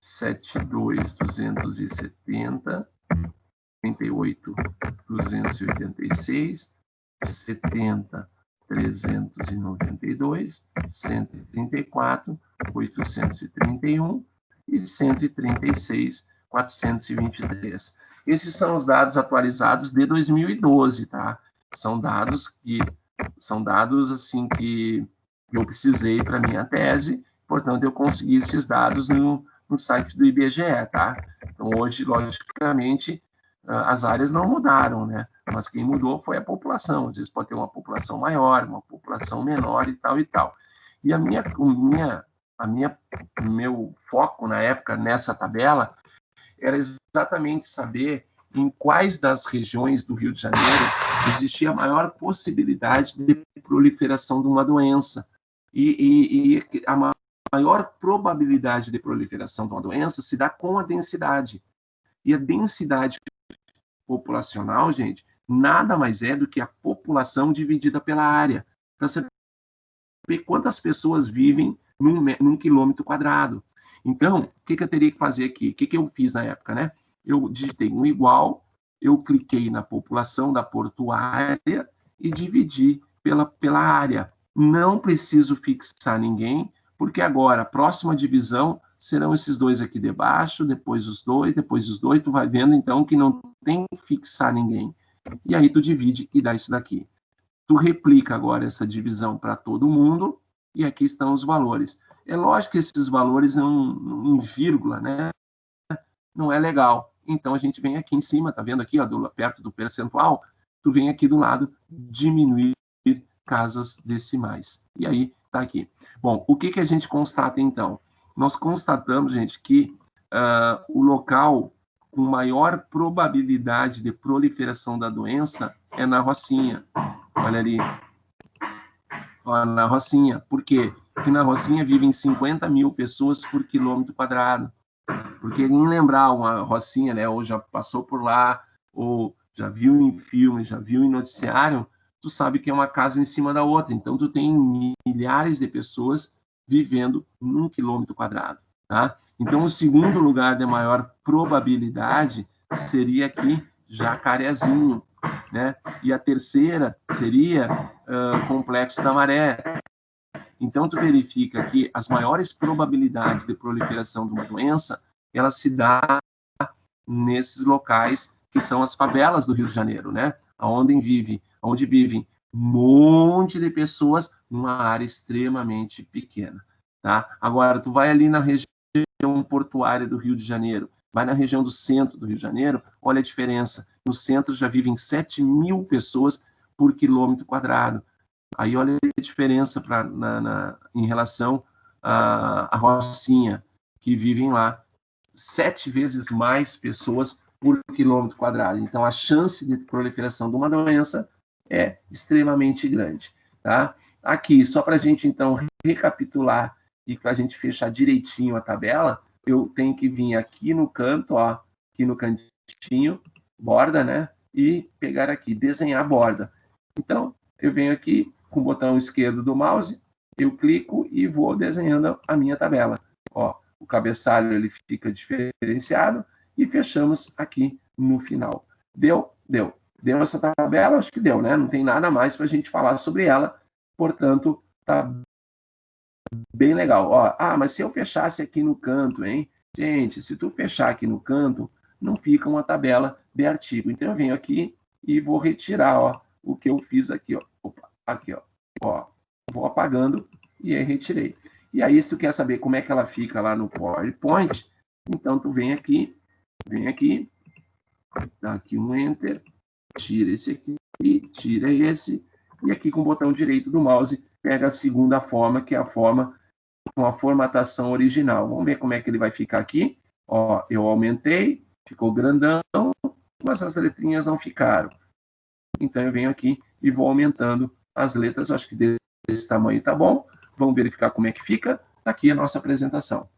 672.270, 38.286, 70.392, 134.831 e 136.423. Esses são os dados atualizados de 2012, tá? São dados assim que eu precisei para minha tese, portanto eu consegui esses dados no site do IBGE, tá? Então hoje, logicamente, as áreas não mudaram, né? Mas quem mudou foi a população. Às vezes pode ter uma população maior, uma população menor e tal e tal. E meu foco na época nessa tabela era exatamente saber em quais das regiões do Rio de Janeiro existia a maior possibilidade de proliferação de uma doença. E a maior probabilidade de proliferação de uma doença se dá com a densidade. E a densidade populacional, gente, nada mais é do que a população dividida pela área. Para saber quantas pessoas vivem num quilômetro quadrado. Então, o que eu teria que fazer aqui? O que eu fiz na época, né? Eu digitei um igual, eu cliquei na população da portuária e dividi pela área. Não preciso fixar ninguém, porque agora a próxima divisão serão esses dois aqui debaixo, depois os dois, tu vai vendo então que não tem que fixar ninguém. E aí tu divide e dá isso daqui. Tu replica agora essa divisão para todo mundo, e aqui estão os valores. É lógico que esses valores em vírgula, né? Não é legal. Então, a gente vem aqui em cima, tá vendo aqui, ó, perto do percentual, tu vem aqui do lado, diminuir casas decimais. E aí, tá aqui. Bom, o que a gente constata, então? Nós constatamos, gente, que o local com maior probabilidade de proliferação da doença é na Rocinha. Olha ali. Olha, na Rocinha. Por quê? Porque na Rocinha vivem 50 mil pessoas por quilômetro quadrado. Porque quem lembrar uma Rocinha, né, ou já passou por lá, ou já viu em filme, já viu em noticiário, tu sabe que é uma casa em cima da outra. Então, tu tem milhares de pessoas vivendo num quilômetro quadrado, tá? Então, o segundo lugar de maior probabilidade seria aqui Jacarezinho, né? E a terceira seria Complexo da Maré. Então, tu verifica que as maiores probabilidades de proliferação de uma doença, ela se dá nesses locais que são as favelas do Rio de Janeiro, né? Onde vivem um monte de pessoas numa área extremamente pequena, tá? Agora, tu vai ali na região portuária do Rio de Janeiro, vai na região do centro do Rio de Janeiro, olha a diferença. No centro já vivem 7 mil pessoas por quilômetro quadrado. Aí olha a diferença em relação à Rocinha, que vivem lá 7 vezes mais pessoas por quilômetro quadrado. Então, a chance de proliferação de uma doença é extremamente grande. Tá? Aqui, só para a gente, então, recapitular e para a gente fechar direitinho a tabela, eu tenho que vir aqui no canto, ó, aqui no cantinho, borda, né? E pegar aqui, desenhar borda. Então, eu venho aqui com o botão esquerdo do mouse, eu clico e vou desenhando a minha tabela. Ó, o cabeçalho ele fica diferenciado e fechamos aqui no final. Deu? Deu. Deu essa tabela? Acho que deu, né? Não tem nada mais para a gente falar sobre ela, portanto, tá bem legal. Ó, mas se eu fechasse aqui no canto, hein? Gente, se tu fechar aqui no canto, não fica uma tabela de artigo. Então, eu venho aqui e vou retirar, ó, o que eu fiz aqui, ó. Opa, aqui, ó. Vou apagando e aí retirei. E aí, se tu quer saber como é que ela fica lá no PowerPoint, então tu vem aqui, dá aqui um Enter, tira esse aqui, tira esse, e aqui com o botão direito do mouse, pega a segunda forma, que é a forma com a formatação original. Vamos ver como é que ele vai ficar aqui. Ó, eu aumentei, ficou grandão, mas as letrinhas não ficaram. Então, eu venho aqui e vou aumentando as letras. Acho que desse tamanho tá bom. Vamos verificar como é que fica. Tá aqui a nossa apresentação.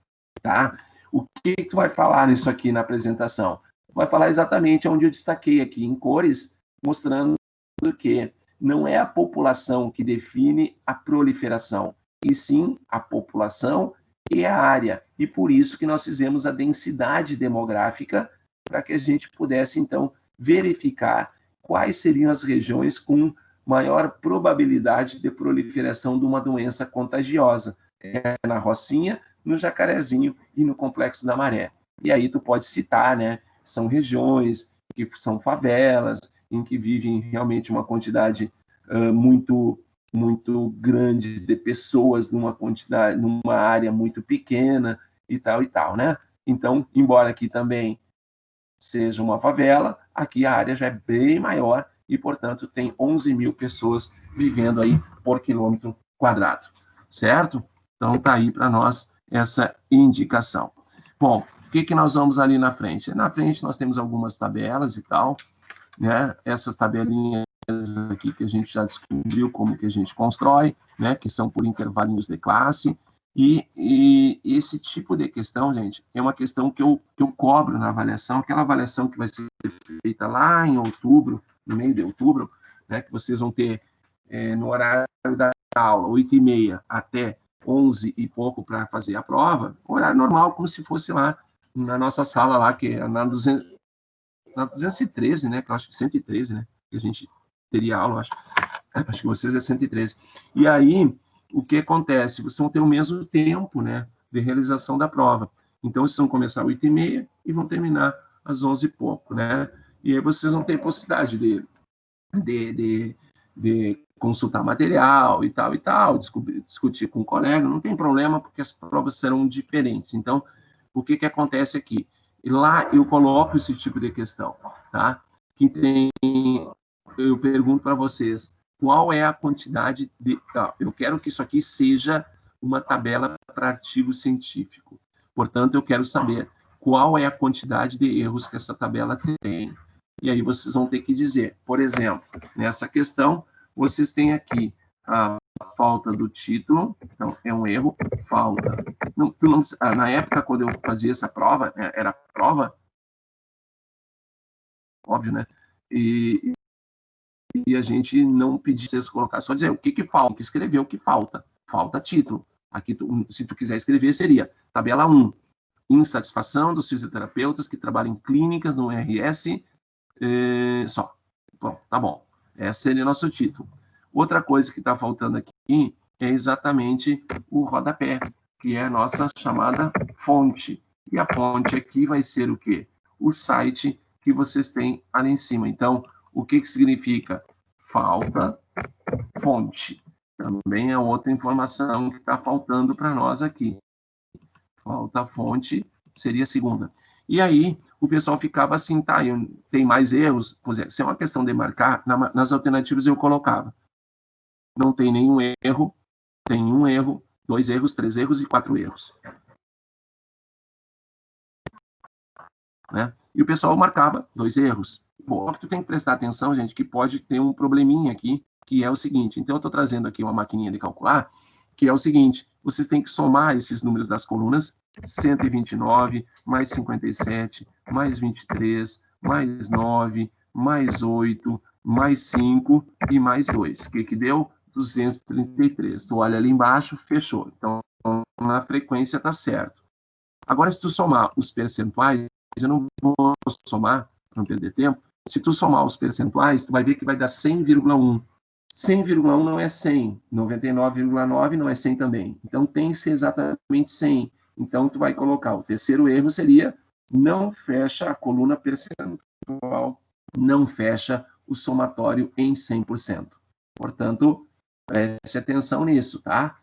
Tá? O que tu vai falar nisso aqui na apresentação? Vai falar exatamente onde eu destaquei aqui em cores, mostrando que não é a população que define a proliferação, e sim a população e a área. E por isso que nós fizemos a densidade demográfica, para que a gente pudesse, então, verificar quais seriam as regiões com maior probabilidade de proliferação de uma doença contagiosa. É na Rocinha, no Jacarezinho e no Complexo da Maré. E aí tu pode citar, né? São regiões que são favelas, em que vivem realmente uma quantidade muito grande de pessoas numa área muito pequena e tal, né? Então, embora aqui também seja uma favela, aqui a área já é bem maior e, portanto, tem 11 mil pessoas vivendo aí por quilômetro quadrado, certo? Então, tá aí para nós essa indicação. Bom, o que nós vamos ali na frente? Na frente nós temos algumas tabelas e tal, né? Essas tabelinhas aqui que a gente já descobriu como que a gente constrói, né? Que são por intervalinhos de classe. E esse tipo de questão, gente, é uma questão que eu cobro na avaliação, aquela avaliação que vai ser feita lá em outubro, no meio de outubro, né? Que vocês vão ter no horário da aula, 8h30 até 11 e pouco para fazer a prova, horário normal, como se fosse lá na nossa sala lá, que é na 213, né? Que eu acho que 113, né? Que a gente teria aula, acho que vocês é 113. E aí, o que acontece? Vocês vão ter o mesmo tempo, né? De realização da prova. Então, vocês vão começar às 8h30 e vão terminar às 11 e pouco, né? E aí vocês vão ter possibilidade de consultar material e tal, discutir com o colega, não tem problema, porque as provas serão diferentes. Então, o que acontece aqui? Lá eu coloco esse tipo de questão, tá? Que tem, eu pergunto para vocês, qual é a quantidade de... eu quero que isso aqui seja uma tabela para artigo científico. Portanto, eu quero saber qual é a quantidade de erros que essa tabela tem. E aí vocês vão ter que dizer, por exemplo, nessa questão, vocês têm aqui a falta do título, então é um erro, falta. Na época, quando eu fazia essa prova, era prova, óbvio, né? E a gente não pedia vocês colocar, só dizer o que falta, que escrever o que falta. Falta título. Aqui, se tu quiser escrever, seria tabela 1, insatisfação dos fisioterapeutas que trabalham em clínicas no RS, só. Bom, tá bom. Esse seria o nosso título. Outra coisa que está faltando aqui é exatamente o rodapé, que é a nossa chamada fonte. E a fonte aqui vai ser o quê? O site que vocês têm ali em cima. Então, o que significa? Falta fonte. Também é outra informação que está faltando para nós aqui. Falta fonte seria a segunda. E aí, o pessoal ficava assim, tá, tem mais erros? Pois é, se é uma questão de marcar, nas alternativas eu colocava. Não tem nenhum erro, tem um erro, 2 erros, 3 erros e 4 erros. Né? E o pessoal marcava 2 erros. Bom, tu tem que prestar atenção, gente, que pode ter um probleminha aqui, que é o seguinte. Então, eu estou trazendo aqui uma maquininha de calcular, que é o seguinte, vocês têm que somar esses números das colunas, 129, mais 57, mais 23, mais 9, mais 8, mais 5 e mais 2. O que deu? 233. Tu olha ali embaixo, fechou. Então, na frequência está certo. Agora, se tu somar os percentuais, eu não vou somar, para não perder tempo, se tu somar os percentuais, tu vai ver que vai dar 100,1. 100,1 não é 100, 99,9 não é 100 também. Então, tem que ser exatamente 100. Então, tu vai colocar, o terceiro erro seria, não fecha a coluna percentual, não fecha o somatório em 100%. Portanto, preste atenção nisso, tá?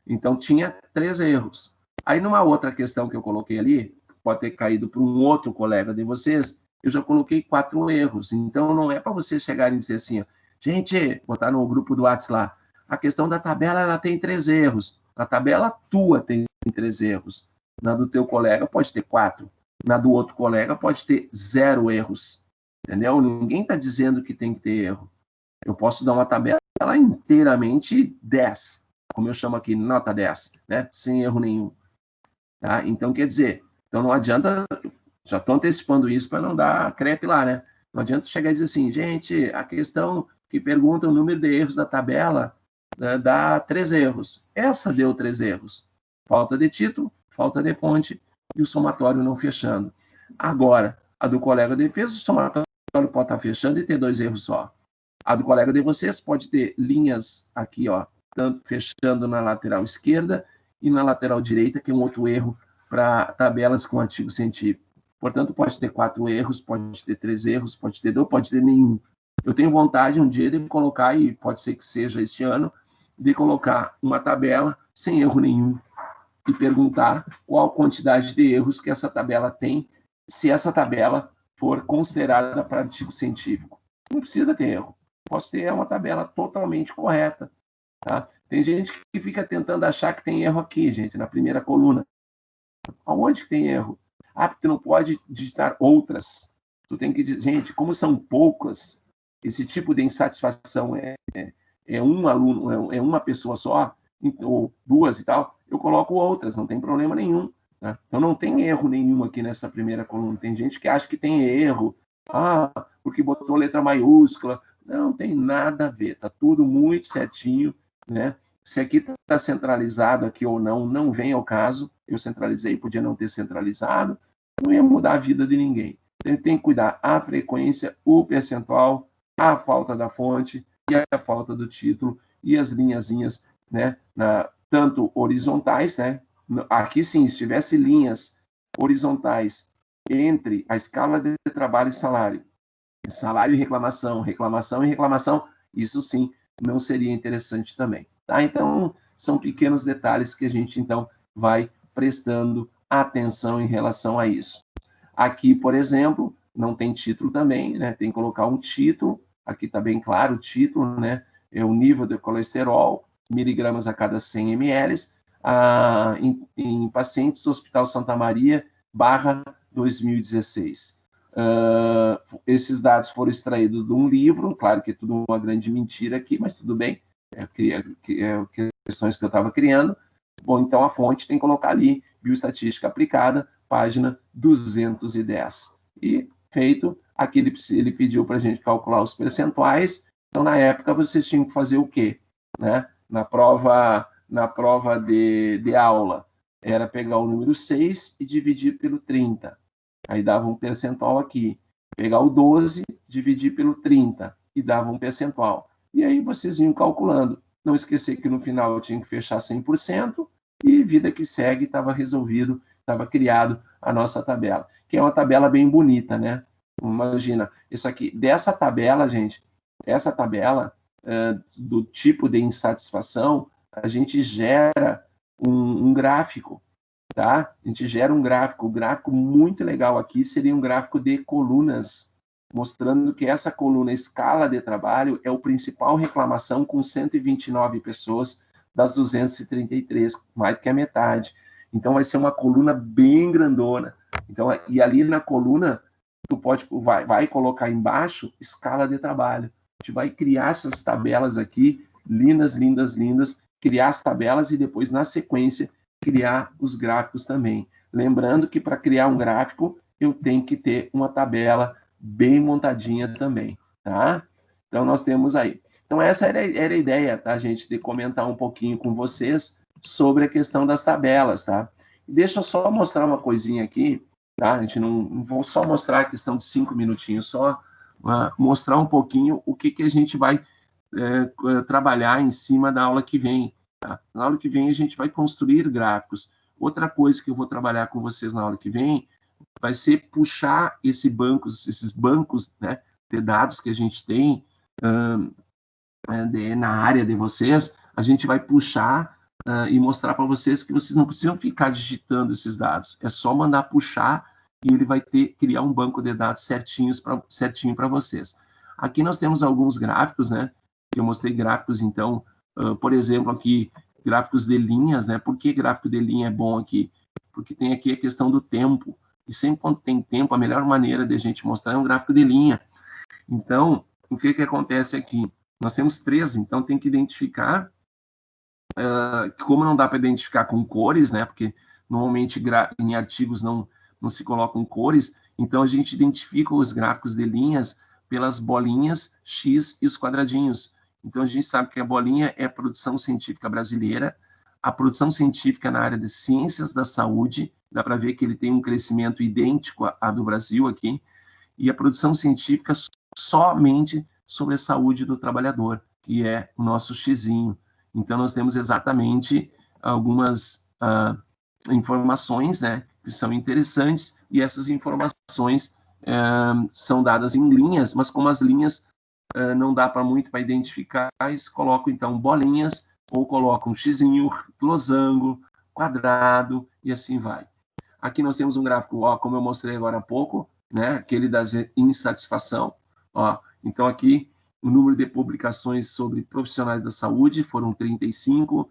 Então, tinha 3 erros. Aí, numa outra questão que eu coloquei ali, pode ter caído para um outro colega de vocês, eu já coloquei 4 erros. Então, não é para vocês chegarem e dizer assim, gente, botar no grupo do WhatsApp lá, a questão da tabela, ela tem 3 erros. A tabela tua tem 3 erros. Na do teu colega pode ter 4. Na do outro colega pode ter 0 erros. Entendeu? Ninguém está dizendo que tem que ter erro. Eu posso dar uma tabela inteiramente 10. Como eu chamo aqui, nota 10, né? Sem erro nenhum. Tá? Então, quer dizer, então não adianta, já estou antecipando isso para não dar crepe lá, né? Não adianta chegar e dizer assim, gente, a questão que pergunta o número de erros da tabela dá 3 erros. Essa deu 3 erros. Falta de título, falta de fonte e o somatório não fechando. Agora, a do colega de defesa, o somatório pode estar fechando e ter 2 erros só. A do colega de vocês pode ter linhas aqui, ó, tanto fechando na lateral esquerda e na lateral direita, que é um outro erro para tabelas com artigo científico. Portanto, pode ter 4 erros, pode ter 3 erros, pode ter 2, pode ter nenhum. Eu tenho vontade um dia de colocar, e pode ser que seja este ano, de colocar uma tabela sem erro nenhum e perguntar qual a quantidade de erros que essa tabela tem, se essa tabela for considerada para artigo científico. Não precisa ter erro. Posso ter uma tabela totalmente correta. Tá? Tem gente que fica tentando achar que tem erro aqui, gente, na primeira coluna. Aonde que tem erro? Ah, porque tu não pode digitar outras. Tu tem que dizer, gente, como são poucas, esse tipo de insatisfação é um aluno, é uma pessoa só, ou duas e tal, eu coloco outras, não tem problema nenhum. Tá? Então não tem erro nenhum aqui nessa primeira coluna. Tem gente que acha que tem erro, porque botou letra maiúscula. Não tem nada a ver, tá tudo muito certinho, né? Se aqui está centralizado aqui ou não, não vem ao caso. Eu centralizei, podia não ter centralizado, não ia mudar a vida de ninguém. Tem que cuidar a frequência, o percentual, a falta da fonte e a falta do título e as linhazinhas, né, tanto horizontais, né? Aqui sim, se tivesse linhas horizontais entre a escala de trabalho e salário e reclamação, reclamação e reclamação, isso sim não seria interessante também. Tá? Então, são pequenos detalhes que a gente, então, vai prestando atenção em relação a isso. Aqui, por exemplo, não tem título também, né? Tem que colocar um título, aqui está bem claro o título, né? É o nível de colesterol, miligramas a cada 100 ml, em pacientes do Hospital Santa Maria, /2016. Esses dados foram extraídos de um livro, claro que é tudo uma grande mentira aqui, mas tudo bem, questões que eu estava criando. Bom, então a fonte tem que colocar ali, bioestatística aplicada, página 210. E feito, aqui ele pediu para a gente calcular os percentuais, então na época vocês tinham que fazer o quê? Né? Na prova de aula, era pegar o número 6 e dividir pelo 30. Aí dava um percentual aqui. Pegar o 12, dividir pelo 30 e dava um percentual. E aí vocês iam calculando. Não esquecer que no final eu tinha que fechar 100% e vida que segue, estava resolvido, estava criado a nossa tabela. Que é uma tabela bem bonita, né? Imagina, isso aqui, dessa tabela, gente, essa tabela do tipo de insatisfação, a gente gera um gráfico. Tá? A gente gera um gráfico. O gráfico muito legal aqui seria um gráfico de colunas, mostrando que essa coluna escala de trabalho é o principal reclamação com 129 pessoas das 233, mais do que a metade. Então vai ser uma coluna bem grandona. Então, e ali na coluna, tu vai colocar embaixo escala de trabalho. A gente vai criar essas tabelas aqui, lindas, lindas, lindas, criar as tabelas e depois, na sequência, criar os gráficos também. Lembrando que para criar um gráfico, eu tenho que ter uma tabela bem montadinha também, tá? Então, nós temos aí. Então, essa era a ideia, tá, gente, de comentar um pouquinho com vocês sobre a questão das tabelas, tá? Deixa eu só mostrar uma coisinha aqui, tá? A gente não vou só mostrar a questão de 5 minutinhos, só mostrar um pouquinho o que a gente vai trabalhar em cima da aula que vem. Tá? Na aula que vem, a gente vai construir gráficos. Outra coisa que eu vou trabalhar com vocês na aula que vem vai ser puxar esses bancos, né, de dados que a gente tem na área de vocês, a gente vai puxar e mostrar para vocês que vocês não precisam ficar digitando esses dados. É só mandar puxar e ele vai criar um banco de dados certinho para vocês. Aqui nós temos alguns gráficos, né? Eu mostrei gráficos, então, por exemplo, aqui, gráficos de linhas, né? Por que gráfico de linha é bom aqui? Porque tem aqui a questão do tempo. E sempre quando tem tempo, a melhor maneira de a gente mostrar é um gráfico de linha. Então, o que acontece aqui? Nós temos 13, então tem que identificar, como não dá para identificar com cores, né? Porque normalmente em artigos não se colocam cores, então a gente identifica os gráficos de linhas pelas bolinhas X e os quadradinhos. Então, a gente sabe que a bolinha é a produção científica brasileira, a produção científica na área de ciências da saúde, dá para ver que ele tem um crescimento idêntico à do Brasil aqui, e a produção científica somente sobre a saúde do trabalhador, que é o nosso xizinho. Então, nós temos exatamente algumas informações, né, que são interessantes, e essas informações são dadas em linhas, mas como as linhas não dá muito para identificar, eles colocam, então, bolinhas, ou colocam xizinho, losango, quadrado, e assim vai. Aqui nós temos um gráfico, como eu mostrei agora há pouco, né? Aquele da insatisfação. Ó, então, aqui, o número de publicações sobre profissionais da saúde foram 35,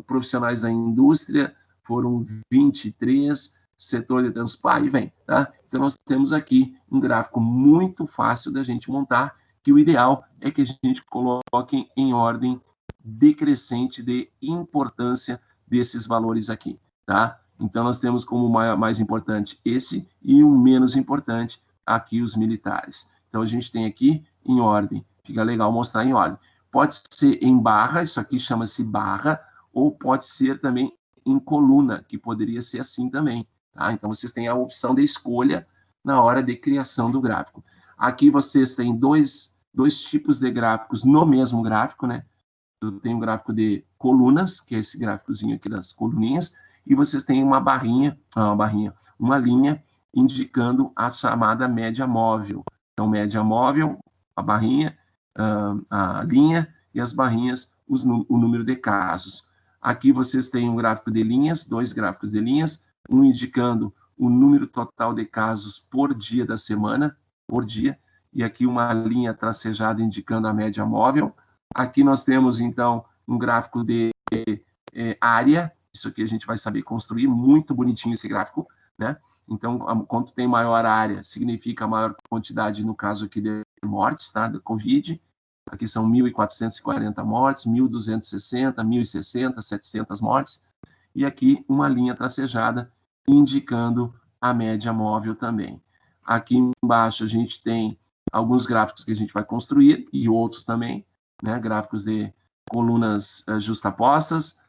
profissionais da indústria foram 23, setor de transporte, e vem, tá? Então, nós temos aqui um gráfico muito fácil da gente montar, que o ideal é que a gente coloque em ordem decrescente de importância desses valores aqui, tá? Então, nós temos como mais importante esse e o menos importante aqui os militares. Então, a gente tem aqui em ordem. Fica legal mostrar em ordem. Pode ser em barra, isso aqui chama-se barra, ou pode ser também em coluna, que poderia ser assim também. Tá? Então, vocês têm a opção de escolha na hora de criação do gráfico. Aqui vocês têm dois tipos de gráficos no mesmo gráfico, né? Eu tenho um gráfico de colunas, que é esse gráficozinho aqui das coluninhas, e vocês têm uma uma linha indicando a chamada média móvel. Então, média móvel, a barrinha, a linha, e as barrinhas, o número de casos. Aqui vocês têm um gráfico de linhas, dois gráficos de linhas, um indicando o número total de casos por dia da semana, por dia, e aqui uma linha tracejada indicando a média móvel. Aqui nós temos, então, um gráfico de área, isso aqui a gente vai saber construir, muito bonitinho esse gráfico, né? Então, quanto tem maior área, significa maior quantidade, no caso aqui, de mortes, tá? Da Covid. Aqui são 1.440 mortes, 1.260, 1.060, 700 mortes. E aqui uma linha tracejada indicando a média móvel também. Aqui embaixo a gente tem alguns gráficos que a gente vai construir e outros também, né? Gráficos de colunas justapostas,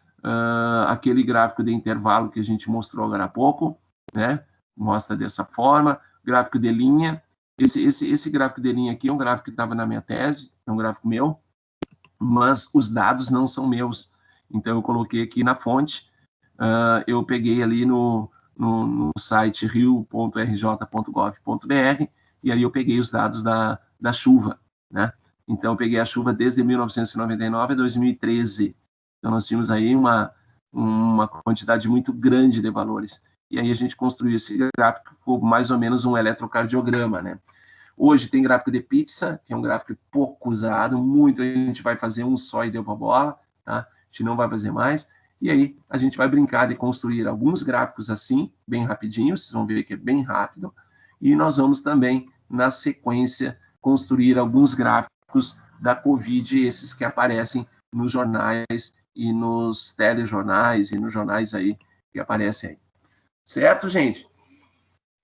aquele gráfico de intervalo que a gente mostrou agora há pouco, né? Mostra dessa forma, gráfico de linha. Esse gráfico de linha aqui é um gráfico que estava na minha tese, é um gráfico meu, mas os dados não são meus. Então, eu coloquei aqui na fonte, eu peguei ali no site rio.rj.gov.br, e aí eu peguei os dados da chuva, né? Então, eu peguei a chuva desde 1999 a 2013. Então, nós tínhamos aí uma quantidade muito grande de valores. E aí a gente construiu esse gráfico com mais ou menos um eletrocardiograma, né? Hoje tem gráfico de pizza, que é um gráfico pouco usado, muito, a gente vai fazer um só e deu para bola, tá? A gente não vai fazer mais. E aí a gente vai brincar de construir alguns gráficos assim, bem rapidinho, vocês vão ver que é bem rápido. E nós vamos também, na sequência, construir alguns gráficos da Covid, esses que aparecem nos jornais e nos telejornais e nos jornais aí que aparecem aí. Certo, gente?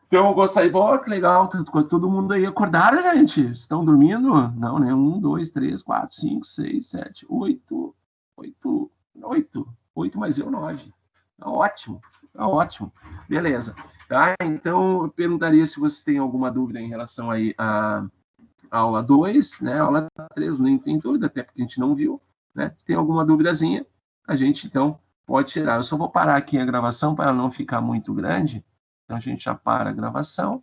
Então, eu gostaria... Pô, que legal, todo mundo aí acordado, gente? Estão dormindo? Não, né? 1, 2, 3, 4, 5, 6, 7, 8, 8 mais eu, 9. Tá ótimo, tá ótimo. Beleza. Tá? Então, eu perguntaria se vocês têm alguma dúvida em relação aí à aula 2, né? Aula 3, nem tem dúvida, até porque a gente não viu, né? Se tem alguma duvidazinha, a gente, então, pode tirar. Eu só vou parar aqui a gravação para não ficar muito grande. Então, a gente já para a gravação.